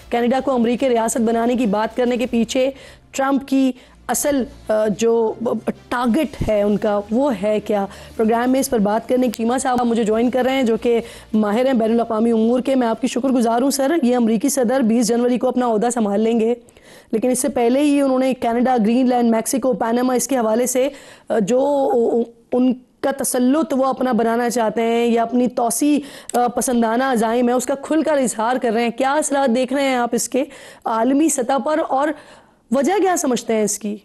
کینیڈا کو امریکی ریاست بنانے کی بات کرنے کے پیچھے ٹرمپ کی اصل جو ٹارگٹ ہے ان کا وہ ہے کیا؟ پروگرام میں اس پر بات کرنے کی چیمہ صاحب مجھے جوائن کر رہے ہیں جو کہ ماہر ہیں بین الاقوامی امور کے۔ میں آپ کی شکر گزار ہوں سر، یہ امریکی صدر 20 جنوری کو اپنا عہدہ سنبھال لیں گے، لیکن اس سے پہلے ہی انہوں نے Canada, Greenland, Mexico, Panama اس کے حوالے سے جو ان کا تسلط وہ اپنا بنانا چاہتے ہیں یا اپنی توسیع پسندانہ عزائم ہے اس کا کھل کر اظہار کر رہے ہیں۔ کیا اثرات دیکھ رہے ہیں آپ اس کے عالمی سطح پر اور وجہ کیا سمجھتے ہیں اس کی؟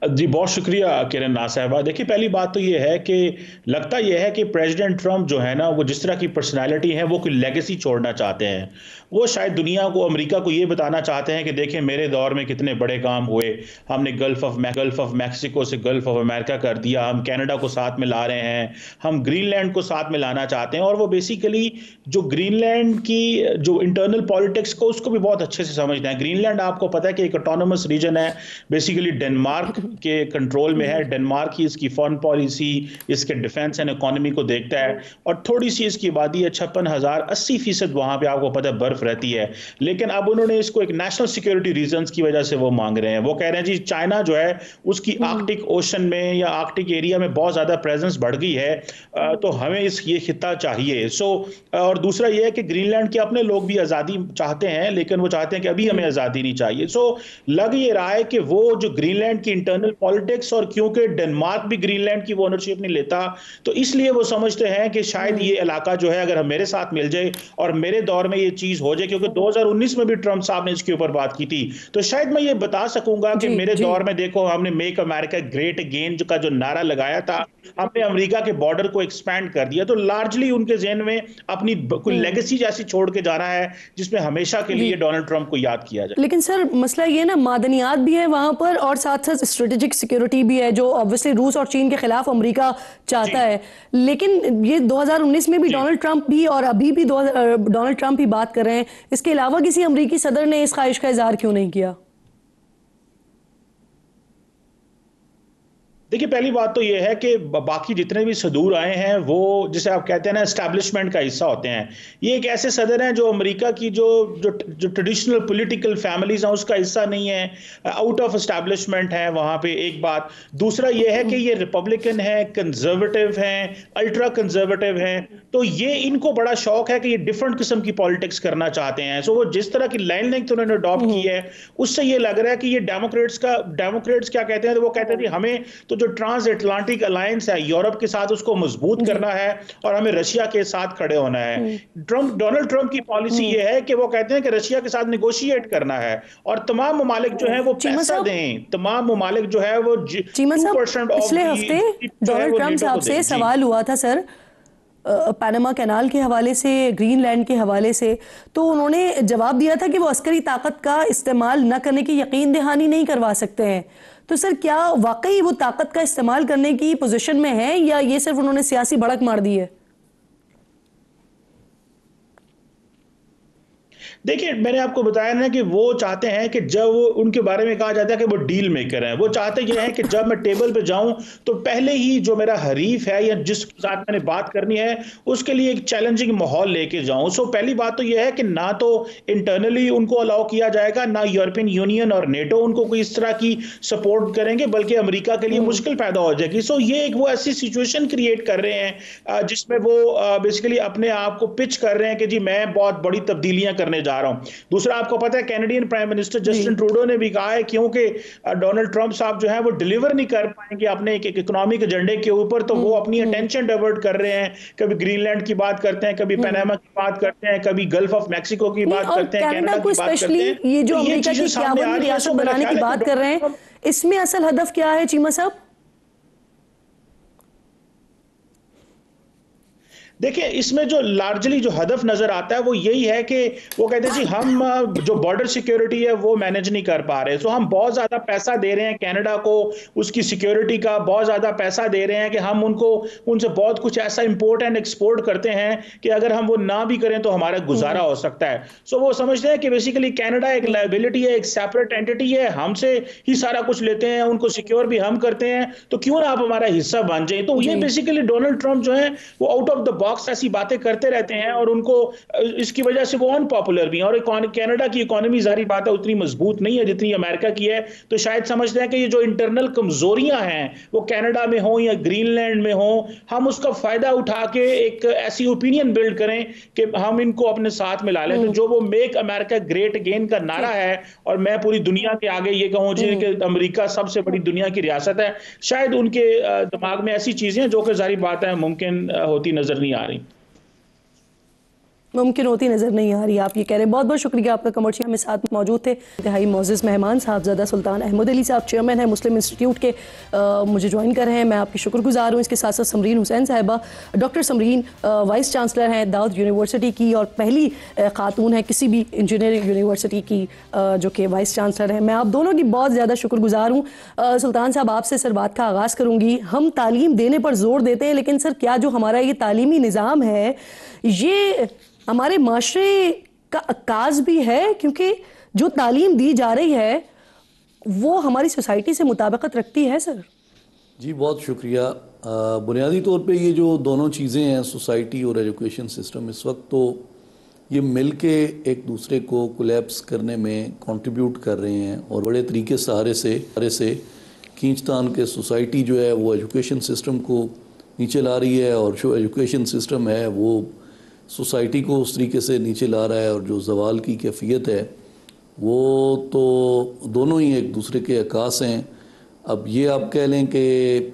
جی بہت شکریہ کرن ناز صاحبہ۔ دیکھیے پہلی بات تو یہ ہے کہ لگتا یہ ہے کہ پریزیڈنٹ ٹرمپ جو ہے نا وہ جس طرح کی پرسنالٹی ہے وہ کوئی لیگیسی چھوڑنا چاہتے ہیں۔ وہ شاید دنیا کو، امریکہ کو یہ بتانا چاہتے ہیں کہ دیکھیں میرے دور میں کتنے بڑے کام ہوئے، ہم نے گلف آف میکسیکو سے گلف آف امریکہ کر دیا، ہم کینیڈا کو ساتھ میں لا رہے ہیں، ہم گرین لینڈ کو ساتھ میں لانا چاہتے ہیں۔ اور وہ بیسیکلی جو گرین لینڈ کی جو انٹرنل پالیٹکس کو اس کو بھی بہت اچھے سے سمجھتے ہیں۔ گرین لینڈ آپ کو پتہ ہے کہ ایک آٹونومس ریجن ہے، بیسیکلی ڈنمارک کے کنٹرول میں ہے. ڈنمارک ہی اس کی فارن پالیسی, اس کے ڈیفنس اینڈ اکانومی کو دیکھتا ہے, اور تھوڑی سی اس کی آبادی ہے 56,000, 80% وہاں پہ آپ کو پتہ ہے برف رہتی ہے. لیکن اب انہوں نے اس کو ایک نیشنل سیکورٹی ریزنز کی وجہ سے وہ مانگ رہے ہیں. وہ کہہ رہے ہیں جی چائنا جو ہے اس کی آرکٹک اوشن میں یا آرکٹک ایریا میں بہت زیادہ پریزنس بڑھ گئی ہے, تو ہمیں یہ خطہ چاہیے. اور دوسرا یہ ہے کہ گرین لینڈ کے اپنے لوگ بھی آزادی چاہتے ہیں, لیکن وہ چاہتے ہیں کہ ابھی ہمیں آزادی نہیں چاہیے. لگ یہ رہا ہے کہ وہ جو گرین لینڈ کی انٹرنل پالیٹکس, اور کیونکہ ڈنمارک بھی گرین لینڈ کی وہ اونرشپ نہیں لیتا, تو اس لیے وہ سمجھتے ہیں کہ شاید یہ علاقہ جو ہے اگر میرے ساتھ مل جائے اور میرے دور میں یہ چیز ہو جائے, کیونکہ 2019 میں بھی ٹرمپ صاحب نے اس کے اوپر بات کی تھی, تو شاید میں یہ بتا سکوں گا کہ میرے دور میں دیکھو ہم نے میک امریکہ گریٹ اگین کا جو نعرہ لگایا تھا, ہم نے امریکہ کے بارڈر کو ایکسپینڈ کر دیا. تو لارجلی ان کے ذہن میں اپنی کوئی لیگیسی جیسی چھوڑ کے جانا ہے جس میں ہمیشہ کے لیے ڈونلڈ ٹرمپ کو یاد کیا جائے. لیکن سر مسئلہ یہ نا معدنیات بھی ہے وہاں پر, اور ساتھ ساتھ اسٹریٹجک سیکیورٹی بھی ہے جو obviously روس اور چین کے خلاف امریکہ چاہتا ہے. لیکن یہ 2019 میں بھی ڈونلڈ ٹرمپ بھی اور ابھی بھی ڈونلڈ ٹرمپ ہی بات کر رہے ہیں. اس کے علاوہ کسی امریکی صدر نے اس خواہش کا اظہار کیوں نہیں کیا؟ دیکھیے پہلی بات تو یہ ہے کہ باقی جتنے بھی صدور آئے ہیں وہ جسے آپ کہتے ہیں نا اسٹیبلشمنٹ کا حصہ ہوتے ہیں. یہ ایک ایسے صدر ہیں جو امریکہ کی جو ٹریڈیشنل پولیٹیکل فیملیز ہیں اس کا حصہ نہیں ہے, آؤٹ آف اسٹیبلشمنٹ ہیں وہاں پہ, ایک بات. دوسرا یہ ہے کہ یہ ریپبلکن ہیں, کنزرویٹو ہیں, الٹرا کنزرویٹو ہیں, تو یہ ان کو بڑا شوق ہے کہ یہ ڈفرنٹ قسم کی پالیٹکس کرنا چاہتے ہیں. سو وہ جس طرح کی لائن لینتھ انہوں نے اڈاپٹ کی ہے اس سے یہ لگ رہا ہے کہ یہ ڈیموکریٹس کیا کہتے ہیں, وہ کہتے ہیں کہ ہمیں تو جو ٹرانس اٹلانٹک الائنس ہے یورپ کے ساتھ اس کو مضبوط کرنا ہے اور ہمیں رشیا کے ساتھ کھڑے ہونا ہے. ڈونلڈ ٹرمپ کی پالیسی یہ ہے کہ وہ کہتے ہیں کہ رشیا کے ساتھ نیگوشیٹ کرنا ہے اور تمام ممالک جو ہیں وہ پیسہ دیں, تمام ممالک جو ہے وہ 2% پچھلے ہفتے ڈونلڈ ٹرمپ صاحب سے سوال ہوا تھا سر پاناما کینال کے حوالے سے, گرین لینڈ کے حوالے سے, تو انہوں نے جواب دیا تھا کہ وہ عسکری طاقت کا استعمال نہ کرنے کی یقین دہانی نہیں کروا سکتے ہیں. تو سر کیا واقعی وہ طاقت کا استعمال کرنے کی پوزیشن میں ہے یا یہ صرف انہوں نے سیاسی بھڑک مار دی ہے؟ دیکھیں میں نے آپ کو بتایا نا کہ وہ چاہتے ہیں کہ جب ان کے بارے میں کہا جاتا ہے کہ وہ ڈیل میکر ہیں, وہ چاہتے یہ ہیں کہ جب میں ٹیبل پہ جاؤں تو پہلے ہی جو میرا حریف ہے یا جس کے ساتھ میں نے بات کرنی ہے اس کے لیے ایک چیلنجنگ ماحول لے کے جاؤں. سو پہلی بات تو یہ ہے کہ نہ تو انٹرنلی ان کو الاؤ کیا جائے گا, نہ یورپین یونین اور نیٹو ان کو کوئی اس طرح کی سپورٹ کریں گے, بلکہ امریکہ کے لیے مشکل پیدا ہو جائے گی. سو یہ ایک وہ ایسی سچویشن کریٹ کر رہے ہیں جس میں وہ بیسیکلی اپنے آپ کو پچ کر رہے ہیں کہ جی میں بہت بڑی تبدیلیاں کرنے جا رہا ہوں. دوسرا آپ کو پتہ ہے Canadian prime minister Justin Trudeau نے بھی کہا ہے کیونکہ ڈونلڈ ٹرمپ صاحب جو ہے وہ ڈیلیور نہیں کر پائیں گے اپنے ایک اکنامک ایجنڈے کے اوپر, تو وہ اپنی اٹینشن ڈائیورٹ کر رہے ہیں. کبھی گرین لینڈ کی بات کرتے ہیں, کبھی پاناما کی بات کرتے ہیں, کبھی گلف آف میکسیکو کی بات کرتے ہیں, کینیڈا کی بات کرتے ہیں. یہ جو امریکہ کی 51ویں ریاست بنانے کی بات کر رہے ہیں اس میں اصل ہدف کیا ہے چیمہ صاحب؟ دیکھیں اس میں جو لارجلی جو ہدف نظر آتا ہے وہ یہی ہے کہ وہ کہتے ہیں جی ہم جو بارڈر سیکیورٹی ہے وہ مینج نہیں کر پا رہے, سو ہم بہت زیادہ پیسہ دے رہے ہیں کینیڈا کو اس کی سیکیورٹی کا, بہت زیادہ پیسہ دے رہے ہیں کہ ہم ان سے بہت کچھ ایسا امپورٹ اینڈ ایکسپورٹ کرتے ہیں کہ اگر ہم وہ نہ بھی کریں تو ہمارا گزارا ہو سکتا ہے. سو وہ سمجھتے ہیں کہ بیسیکلی کینیڈا ایک لائبلٹی ہے, ایک سیپریٹ اینٹی ہے, ہم سے ہی سارا کچھ لیتے ہیں, ان کو سیکیور بھی ہم کرتے ہیں, تو کیوں نہ آپ ہمارا حصہ بن جائیں. تو یہ بیسیکلی ڈونلڈ ٹرمپ جو ہے وہ آؤٹ آف دا باکس ایسی باتیں کرتے رہتے ہیں اور ان کو اس کی وجہ سے وہ ان پاپولر بھی ہیں. اور کینیڈا کی اکانومی ظاہری بات ہے اتنی مضبوط نہیں ہے جتنی امریکہ کی ہے, تو شاید سمجھتے ہیں کہ یہ جو انٹرنل کمزوریاں ہیں وہ کینیڈا میں ہوں یا گرین لینڈ میں ہوں, ہم اس کا فائدہ اٹھا کے ایک ایسی اوپینین بلڈ کریں کہ ہم ان کو اپنے ساتھ ملا لیں. تو جو وہ میک امریکہ گریٹ اگین کا نعرہ ہے, اور میں پوری دنیا کے آگے یہ کہوں جی کہ امریکہ سب سے بڑی دنیا کی ریاست ہے, شاید ان کے دماغ میں ایسی چیزیں جو کہ ظاہری بات ہے ممکن ہوتی نظر نہیں آ رہی. ممکن ہوتی نظر نہیں آ رہی, آپ یہ کہہ رہے ہیں. بہت بہت شکریہ آپ کا کمرشی ہمیں ساتھ موجود تھے. انتہائی معزز مہمان صاحبزادہ سلطان احمد علی صاحب چیئرمین ہیں مسلم انسٹیٹیوٹ کے, مجھے جوائن کر رہے ہیں, میں آپ کی شکر گزار ہوں. اس کے ساتھ ساتھ سمرین حسین صاحبہ, ڈاکٹر سمرین وائس چانسلر ہیں داؤد یونیورسٹی کی اور پہلی خاتون ہیں کسی بھی انجینئرنگ یونیورسٹی کی جو کہ وائس چانسلر ہیں. میں آپ دونوں کی بہت زیادہ شکر گزار ہوں. سلطان صاحب آپ سے سر بات کا آغاز کروں گی. ہم تعلیم دینے پر زور دیتے ہیں, لیکن سر کیا جو ہمارا یہ تعلیمی نظام ہے یہ ہمارے معاشرے کا عکاس بھی ہے؟ کیونکہ جو تعلیم دی جا رہی ہے وہ ہماری سوسائٹی سے مطابقت رکھتی ہے سر؟ جی بہت شکریہ. بنیادی طور پہ یہ جو دونوں چیزیں ہیں سوسائٹی اور ایجوکیشن سسٹم اس وقت تو یہ مل کے ایک دوسرے کو کولیپس کرنے میں کنٹریبیوٹ کر رہے ہیں اور بڑے طریقے سہارے سے کھینچ تان کے سوسائٹی جو ہے وہ ایجوکیشن سسٹم کو نیچے لا رہی ہے اور جو ایجوکیشن سسٹم ہے وہ سوسائٹی کو اس طریقے سے نیچے لا رہا ہے اور جو زوال کی کیفیت ہے وہ تو دونوں ہی ایک دوسرے کے عکاس ہیں. اب یہ آپ کہہ لیں کہ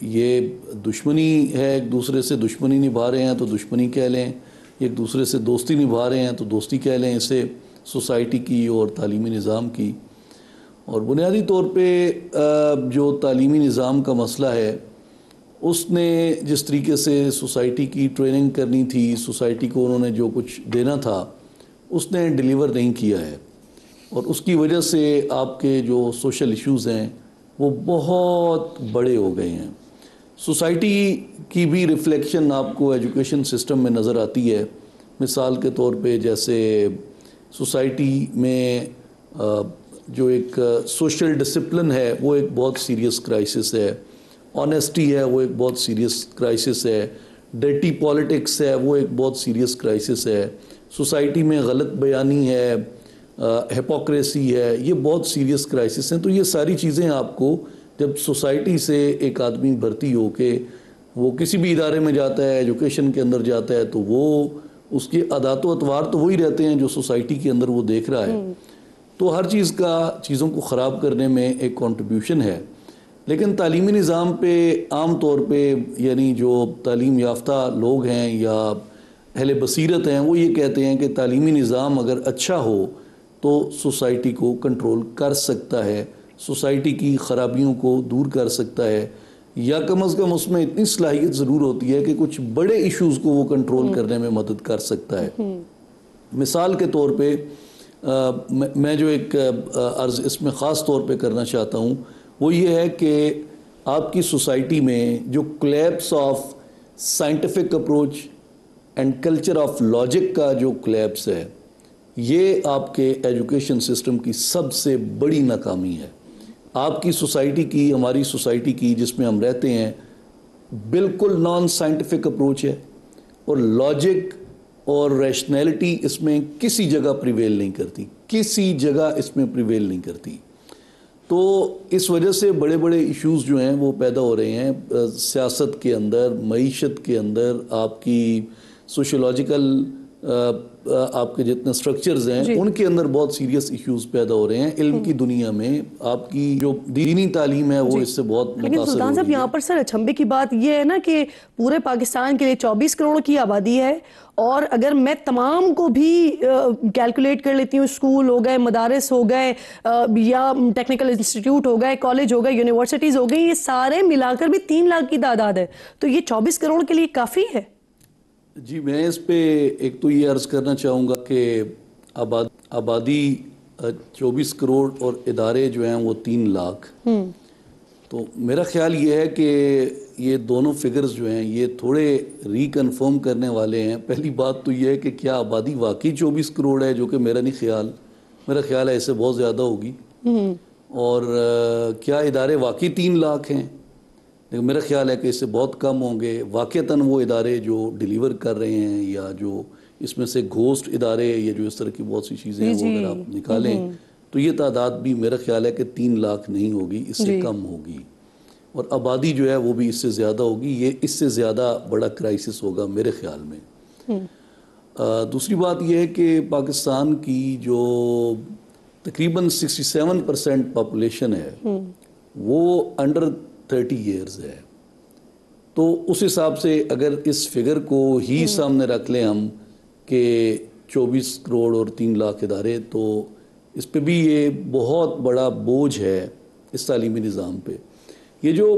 یہ دشمنی ہے، ایک دوسرے سے دشمنی نبھا رہے ہیں تو دشمنی کہہ لیں، ایک دوسرے سے دوستی نبھا رہے ہیں تو دوستی کہہ لیں اسے، سوسائٹی کی اور تعلیمی نظام کی. اور بنیادی طور پہ جو تعلیمی نظام کا مسئلہ ہے اس نے جس طریقے سے سوسائٹی کی ٹریننگ کرنی تھی، سوسائٹی کو انہوں نے جو کچھ دینا تھا اس نے ڈیلیور نہیں کیا ہے، اور اس کی وجہ سے آپ کے جو سوشل ایشوز ہیں وہ بہت بڑے ہو گئے ہیں. سوسائٹی کی بھی ریفلیکشن آپ کو ایجوکیشن سسٹم میں نظر آتی ہے. مثال کے طور پہ جیسے سوسائٹی میں جو ایک سوشل ڈسپلن ہے وہ ایک بہت سیریس کرائسس ہے، آنیسٹی ہے وہ ایک بہت سیریس کرائسس ہے، ڈرٹی پالیٹکس ہے وہ ایک بہت سیریس کرائسس ہے، سوسائٹی میں غلط بیانی ہے، ہپوکریسی ہے، یہ بہت سیریس کرائسس ہیں. تو یہ ساری چیزیں آپ کو جب سوسائٹی سے ایک آدمی بھرتی ہو کے وہ کسی بھی ادارے میں جاتا ہے، ایجوکیشن کے اندر جاتا ہے، تو وہ اس کے عادات و اطوار تو وہی رہتے ہیں جو سوسائٹی کے اندر وہ دیکھ رہا ہے. تو ہر چیز کا چیزوں کو خراب کرنے میں ایک کنٹریبیوشن ہے. لیکن تعلیمی نظام پہ عام طور پہ یعنی جو تعلیم یافتہ لوگ ہیں یا اہل بصیرت ہیں وہ یہ کہتے ہیں کہ تعلیمی نظام اگر اچھا ہو تو سوسائٹی کو کنٹرول کر سکتا ہے، سوسائٹی کی خرابیوں کو دور کر سکتا ہے، یا کم از کم اس میں اتنی صلاحیت ضرور ہوتی ہے کہ کچھ بڑے ایشوز کو وہ کنٹرول کرنے میں مدد کر سکتا ہے. مثال کے طور پہ میں جو ایک عرض اس میں خاص طور پہ کرنا چاہتا ہوں وہ یہ ہے کہ آپ کی سوسائٹی میں جو collapse of scientific approach and culture of logic کا جو کولیپس ہے یہ آپ کے ایجوکیشن سسٹم کی سب سے بڑی ناکامی ہے. آپ کی سوسائٹی کی، ہماری سوسائٹی کی جس میں ہم رہتے ہیں، بالکل نان سائنٹیفک اپروچ ہے اور لاجک اور ریشنیلٹی اس میں کسی جگہ پریویل نہیں کرتی، کسی جگہ اس میں پریویل نہیں کرتی. تو اس وجہ سے بڑے بڑے ایشوز جو ہیں وہ پیدا ہو رہے ہیں سیاست کے اندر، معیشت کے اندر، آپ کی سوشولوجیکل آپ کے جتنے سٹرکچرز ہیں ان کے اندر بہت سیریس ایشوز پیدا ہو رہے ہیں. علم کی دنیا میں آپ کی جو دینی تعلیم ہے وہ اس سے بہت متاثر ہو رہی ہے. لیکن سلطان صاحب یہاں پر سر اچھمبے کی بات یہ ہے نا کہ پورے پاکستان کے لیے 24 کروڑ کی آبادی ہے، اور اگر میں تمام کو بھی کیلکولیٹ کر لیتی ہوں، اسکول ہو گئے، مدارس ہو گئے، یا ٹیکنیکل انسٹیٹیوٹ ہو گئے، کالج ہو گئے، یونیورسٹیز ہو گئی، یہ سارے ملا کر بھی 3 لاکھ کی تعداد ہے، تو یہ 24 کروڑ کے لیے کافی ہے؟ جی میں اس پہ ایک تو یہ عرض کرنا چاہوں گا کہ آبادی 24 کروڑ اور ادارے جو ہیں وہ 3 لاکھ. تو میرا خیال یہ ہے کہ یہ دونوں فگرز جو ہیں یہ تھوڑے ریکنفرم کرنے والے ہیں. پہلی بات تو یہ ہے کہ کیا آبادی واقعی 24 کروڑ ہے، جو کہ میرا نہیں خیال، میرا خیال ہے اس سے بہت زیادہ ہوگی. اور کیا ادارے واقعی 3 لاکھ ہیں؟ لیکن میرا خیال ہے کہ اس سے بہت کم ہوں گے. واقعتاً وہ ادارے جو ڈیلیور کر رہے ہیں یا جو اس میں سے گھوسٹ ادارے یا جو اس طرح کی بہت سی چیزیں ہیں وہ اگر آپ نکالیں تو یہ تعداد بھی میرا خیال ہے کہ 3 لاکھ نہیں ہوگی، اس سے کم ہوگی. اور آبادی جو ہے وہ بھی اس سے زیادہ ہوگی. یہ اس سے زیادہ بڑا کرائسس ہوگا میرے خیال میں. دوسری بات یہ ہے کہ پاکستان کی جو تقریباً 67% پاپولیشن ہے وہ انڈر 30 ایئرز ہے. تو اس حساب سے اگر اس فگر کو ہی سامنے رکھ لیں ہم کہ 24 کروڑ اور 3 لاکھ ادارے، تو اس پہ بھی یہ بہت بڑا بوجھ ہے اس تعلیمی نظام پہ. یہ جو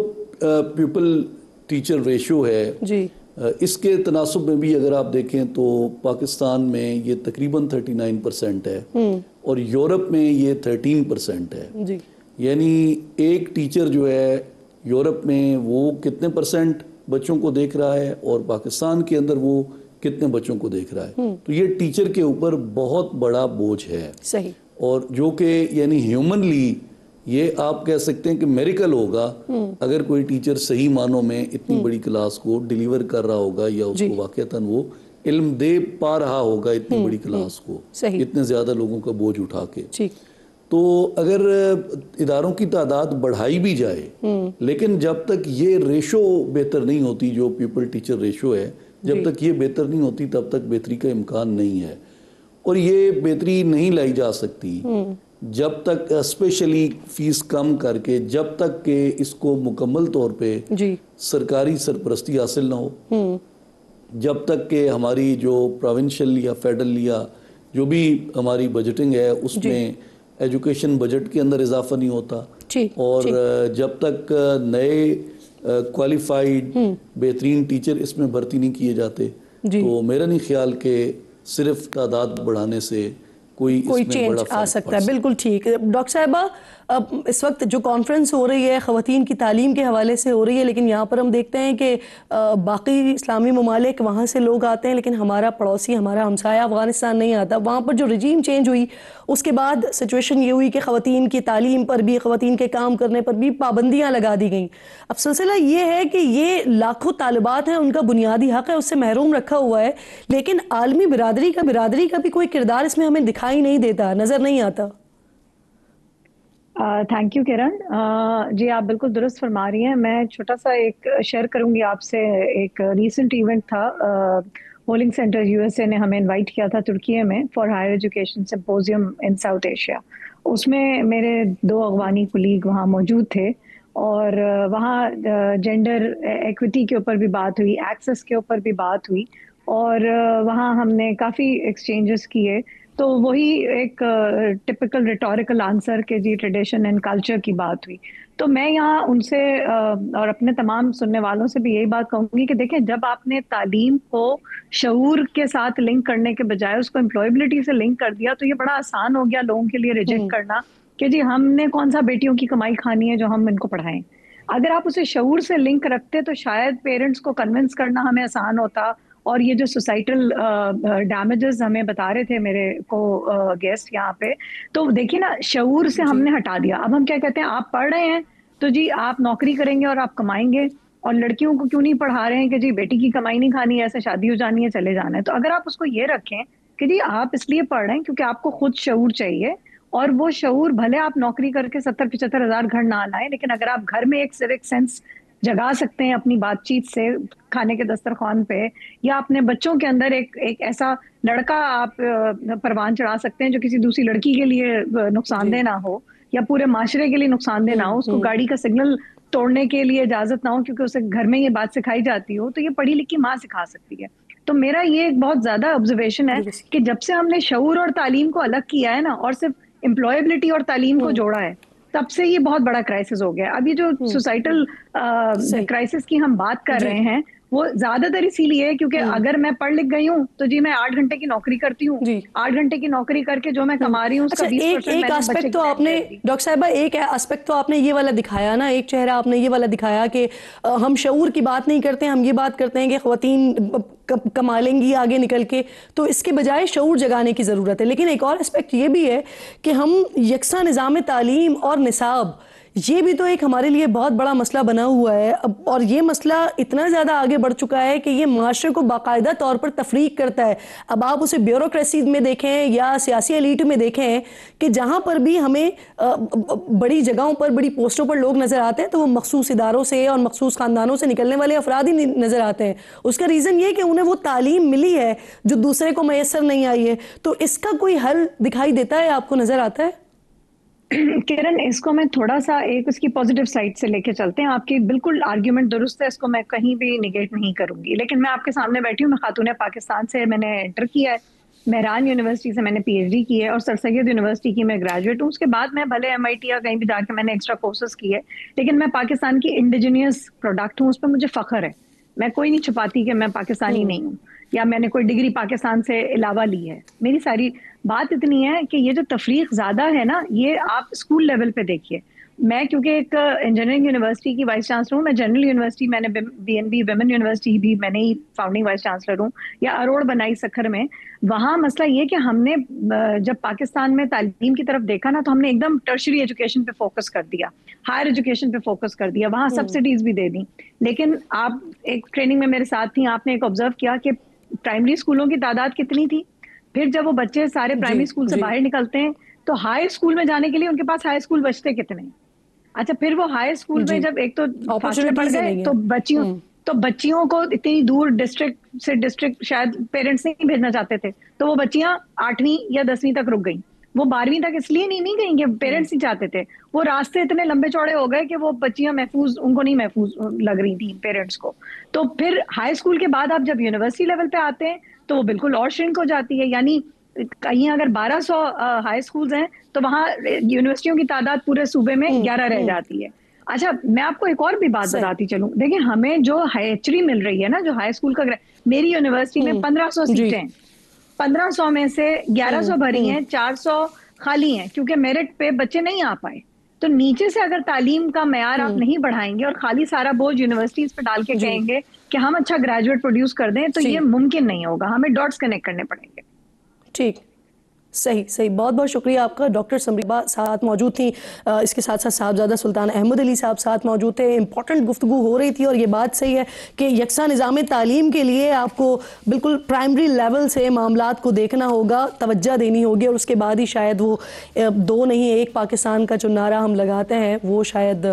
پیپل ٹیچر ریشو ہے اس کے تناسب میں بھی اگر آپ دیکھیں تو پاکستان میں یہ تقریباً 39% ہے اور یورپ میں یہ 13% ہے. یعنی ایک ٹیچر جو ہے یورپ میں وہ کتنے پرسنٹ بچوں کو دیکھ رہا ہے اور پاکستان کے اندر وہ کتنے بچوں کو دیکھ رہا ہے. تو یہ ٹیچر کے اوپر بہت بڑا بوجھ ہے. صحیح. اور جو کہ یعنی ہیومنلی یہ آپ کہہ سکتے ہیں کہ میریکل ہوگا اگر کوئی ٹیچر صحیح معنوں میں اتنی بڑی کلاس کو ڈیلیور کر رہا ہوگا یا اس کو واقعتاً وہ علم دے پا رہا ہوگا اتنی بڑی کلاس کو اتنے زیادہ لوگوں کا بوجھ اٹھا کے. تو اگر اداروں کی تعداد بڑھائی بھی جائے لیکن جب تک یہ ریشو بہتر نہیں ہوتی, جو پیپل ٹیچر ریشو ہے, جب تک یہ بہتر نہیں ہوتی تب تک بہتری کا امکان نہیں ہے. اور یہ بہتری نہیں لائی جا سکتی جب تک اسپیشلی فیس کم کر کے, جب تک کہ اس کو مکمل طور پہ سرکاری سرپرستی حاصل نہ ہو, جب تک کہ ہماری جو پروونشل یا فیڈرل یا جو بھی ہماری بجٹنگ ہے اس میں ایجوکیشن بجٹ کے اندر اضافہ نہیں ہوتا, اور جب تک نئے کوالیفائیڈ بہترین ٹیچر اس میں بھرتی نہیں کیے جاتے, تو میرا نہیں خیال کہ صرف تعداد بڑھانے سے کوئی چینج آ سکتا ہے. بالکل ٹھیک. ڈاکٹر صاحبہ, اس وقت جو کانفرنس ہو رہی ہے خواتین کی تعلیم کے حوالے سے ہو رہی ہے, لیکن یہاں پر ہم دیکھتے ہیں کہ باقی اسلامی ممالک وہاں سے لوگ آتے ہیں, لیکن ہمارا پڑوسی, ہمارا ہمسایہ افغانستان نہیں آتا. وہاں پر جو رجیم چینج ہوئی اس کے بعد سچویشن یہ ہوئی کہ خواتین کی تعلیم پر بھی, خواتین کے کام کرنے پر بھی پابندیاں لگا دی گئیں. اب سلسلہ یہ ہے کہ یہ لاکھوں طالبات ہیں, ان کا بنیادی حق ہے, اس سے محروم رکھا ہوا ہے, لیکن عالمی برادری کا بھی کوئی کردار اس میں ہمیں دکھائی نہیں دیتا, نظر نہیں آتا. تھینک یو کرن. جی آپ بالکل درست فرما رہی ہیں. میں چھوٹا سا ایک شیئر کروں گی آپ سے. ایک ریسنٹ ایونٹ تھا, Hollings center U S A نے ہمیں انوائٹ کیا تھا ترکیے میں for higher education symposium in South Asia. اس میں میرے 2 افغانی کولیگ وہاں موجود تھے, اور وہاں جینڈر ایکویٹی کے اوپر بھی بات ہوئی, ایکسیس کے اوپر بھی بات ہوئی, اور وہاں ہم نے کافی ایکسچینجز کیے. تو وہی ایک ٹپیکل ریٹوریکل آنسر کہ جی ٹریڈیشن اینڈ کلچر کی بات ہوئی. تو میں یہاں ان سے اور اپنے تمام سننے والوں سے بھی یہی بات کہوں گی کہ دیکھیں, جب آپ نے تعلیم کو شعور کے ساتھ لنک کرنے کے بجائے اس کو امپلائبلٹی سے لنک کر دیا, تو یہ بڑا آسان ہو گیا لوگوں کے لیے ریجیکٹ کرنا کہ جی ہم نے کون سا بیٹیوں کی کمائی کھانی ہے جو ہم ان کو پڑھائیں. اگر آپ اسے شعور سے لنک رکھتے تو شاید پیرنٹس کو کنونس کرنا ہمیں آسان ہوتا. اور یہ جو سوسائٹل ڈیمیجز ہمیں بتا رہے تھے میرے کو گیسٹ یہاں پہ, تو دیکھیے نا, شعور سے ہم نے ہٹا دیا. اب ہم کیا کہتے ہیں, آپ پڑھ رہے ہیں تو جی آپ نوکری کریں گے اور آپ کمائیں گے, اور لڑکیوں کو کیوں نہیں پڑھا رہے ہیں کہ جی بیٹی کی کمائی نہیں کھانی ہے, ایسے شادی ہو جانی ہے, چلے جانا ہے. تو اگر آپ اس کو یہ رکھیں کہ جی آپ اس لیے پڑھ رہے ہیں کیونکہ آپ کو خود شعور چاہیے, اور وہ شعور بھلے آپ نوکری کر کے 70-75 ہزار گھر نہ لائیں, لیکن اگر آپ گھر میں ایک سیوک سینس جگا سکتے ہیں اپنی بات چیت سے کھانے کے دسترخوان پہ, یا اپنے بچوں کے اندر ایک ایسا لڑکا آپ پروان چڑھا سکتے ہیں جو کسی دوسری لڑکی کے لیے نقصان دہ نہ ہو یا پورے معاشرے کے لیے نقصان دہ نہ ہو, اس کو گاڑی کا سگنل توڑنے کے لیے اجازت نہ ہو کیونکہ اسے گھر میں یہ بات سکھائی جاتی ہو, تو یہ پڑھی لکھی ماں سکھا سکتی ہے. تو میرا یہ ایک بہت زیادہ آبزرویشن ہے کہ جب سے ہم نے شعور اور تعلیم کو الگ کیا ہے نا, اور صرف امپلائبلٹی اور تعلیم کو جوڑا ہے, تب سے یہ بہت بڑا کرائسس ہو گیا. اب یہ جو سوسائٹل کرائسس کی ہم بات کر رہے ہیں وہ زیادہ تر اسی لیے کیونکہ اگر میں پڑھ لکھ گئی ہوں تو جی میں 8 گھنٹے کی نوکری کرتی ہوں, 8 گھنٹے کی نوکری کر کے جو میں کما رہی ہوں اس کا 20% ایک آسپیکٹ تو آپ نے ڈاکٹر صاحبہ, ایک آسپیکٹ تو آپ نے یہ والا دکھایا نا, ایک چہرہ آپ نے یہ والا دکھایا کہ ہم شعور کی بات نہیں کرتے, ہم یہ بات کرتے ہیں کہ خواتین کما لیں گی آگے نکل کے, تو اس کے بجائے شعور جگانے کی ضرورت ہے. لیکن ایک اور اسپیکٹ یہ بھی ہے کہ ہم یکساں نظام تعلیم اور نصاب, یہ بھی تو ایک ہمارے لیے بہت بڑا مسئلہ بنا ہوا ہے, اور یہ مسئلہ اتنا زیادہ آگے بڑھ چکا ہے کہ یہ معاشرے کو باقاعدہ طور پر تفریق کرتا ہے. اب آپ اسے بیوروکریسی میں دیکھیں یا سیاسی ایلیٹ میں دیکھیں کہ جہاں پر بھی ہمیں بڑی جگہوں پر, بڑی پوسٹوں پر لوگ نظر آتے ہیں تو وہ مخصوص اداروں سے اور مخصوص خاندانوں سے نکلنے والے افراد ہی نظر آتے ہیں. اس کا ریزن یہ کہ انہیں وہ تعلیم ملی ہے جو دوسرے کو میسر نہیں آئی ہے. تو اس کا کوئی حل دکھائی دیتا ہے, آپ کو نظر آتا ہے؟ کرن, اس کو میں تھوڑا سا ایک اس کی پازیٹیو سائڈ سے لے کے چلتے ہیں. آپ کی بالکل آرگیومنٹ درست ہے, اس کو میں کہیں بھی نیگیٹ نہیں کروں گی, لیکن میں آپ کے سامنے بیٹھی ہوں. میں خاتون پاکستان سے میں نے انٹر کیا ہے, مہران یونیورسٹی سے میں نے پی ایچ ڈی کی ہے, اور سر سید یونیورسٹی کی میں گریجویٹ ہوں. اس کے بعد میں بھلے ایم آئی ٹی یا کہیں بھی جا کے میں نے ایکسٹرا کورسز کیے, لیکن میں پاکستان کی انڈیجینیس پروڈکٹ ہوں, اس پہ مجھے فخر ہے. میں کوئی نہیں چھپاتی کہ میں پاکستانی نہیں ہوں یا میں نے کوئی ڈگری پاکستان سے علاوہ لی ہے. میری ساری بات اتنی ہے کہ یہ جو تفریق زیادہ ہے نا، یہ آپ اسکول لیول پہ دیکھیے. میں کیونکہ ایک انجینئرنگ یونیورسٹی کی وائس چانسلر ہوں، میں جنرل یونیورسٹی، میں نے B N B women university بھی میں نے ہی فاؤنڈنگ وائس چانسلر ہوں، یا اروڑ بنائی سکھر میں. وہاں مسئلہ یہ کہ ہم نے جب پاکستان میں تعلیم کی طرف دیکھا نا، تو ہم نے ایک دم ٹرشری ایجوکیشن پہ فوکس کر دیا، ہائر ایجوکیشن پہ فوکس کر دیا، وہاں سبسڈیز بھی دے دیں. لیکن آپ ایک ٹریننگ میں میرے ساتھ تھیں، آپ نے ایک آبزرو کیا کہ پرائمری اسکولوں کی تعداد کتنی تھی. پھر جب وہ بچے سارے پرائمری اسکول سے باہر نکلتے ہیں تو ہائی اسکول میں جانے کے لیے ان کے پاس ہائی اسکول بچتے کتنے ہیں. اچھا پھر وہ ہائی اسکول میں جب ایک تو فاصلے پڑ گئے تو بچیوں کو اتنی دور ڈسٹرکٹ سے ڈسٹرکٹ شاید پیرنٹس نہیں بھیجنا چاہتے تھے، تو وہ بچیاں 8ویں یا 10ویں تک رک گئیں. وہ 12ویں تک اس لیے نہیں گئیں کہ پیرنٹس نہیں چاہتے تھے، وہ راستے اتنے لمبے چوڑے ہو گئے کہ وہ بچیاں محفوظ ان کو نہیں محفوظ لگ رہی تھیں پیرنٹس کو. تو پھر ہائی اسکول کے بعد آپ جب یونیورسٹی لیول پہ آتے ہیں تو وہ بالکل اور شرنک ہو جاتی ہے. یعنی کہیں اگر 1200 ہائی اسکولز ہیں تو وہاں یونیورسٹیوں کی تعداد پورے صوبے میں 11 رہ جاتی ہے. اچھا میں آپ کو ایک اور بھی بات بتاتی چلوں، دیکھیں ہمیں جو ایچری مل رہی ہے نا، جو ہائی اسکول کا، میری یونیورسٹی میں 1500 سیٹیں ہیں، 1500 میں سے 1100 بھری ہیں، 400 خالی ہیں کیونکہ میرٹ پہ بچے نہیں آ پائے. تو نیچے سے اگر تعلیم کا معیار آپ نہیں بڑھائیں گے اور خالی سارا بوجھ یونیورسٹیز پہ ڈال کے کہیں گے کہ ہم اچھا گریجویٹ پروڈیوس کر دیں، تو یہ ممکن نہیں ہوگا. ہمیں ڈاٹس کنیکٹ کرنے پڑیں گے. ٹھیک، صحیح. بہت بہت شکریہ آپ کا. ڈاکٹر سمریبا ساتھ موجود تھیں، اس کے ساتھ ساتھ صاحبزادہ سلطان احمد علی صاحب ساتھ موجود تھے. امپورٹنٹ گفتگو ہو رہی تھی اور یہ بات صحیح ہے کہ یکساں نظام تعلیم کے لیے آپ کو بالکل پرائمری لیول سے معاملات کو دیکھنا ہوگا، توجہ دینی ہوگی، اور اس کے بعد ہی شاید وہ 2 نہیں 1 پاکستان کا جو نعرہ ہم لگاتے ہیں وہ شاید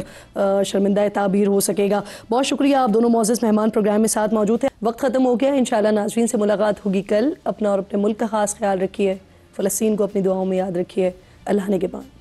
شرمندہ تعبیر ہو سکے گا. بہت شکریہ، آپ دونوں معزز مہمان پروگرام میں ساتھ موجود ہیں. وقت ختم ہو گیا، انشاءاللہ ناظرین سے ملاقات ہوگی کل. اپنا اور اپنے ملک کا خاص خیال رکھیے. فلسطین کو اپنی دعاؤں میں یاد رکھیے. اللہ نگہبان.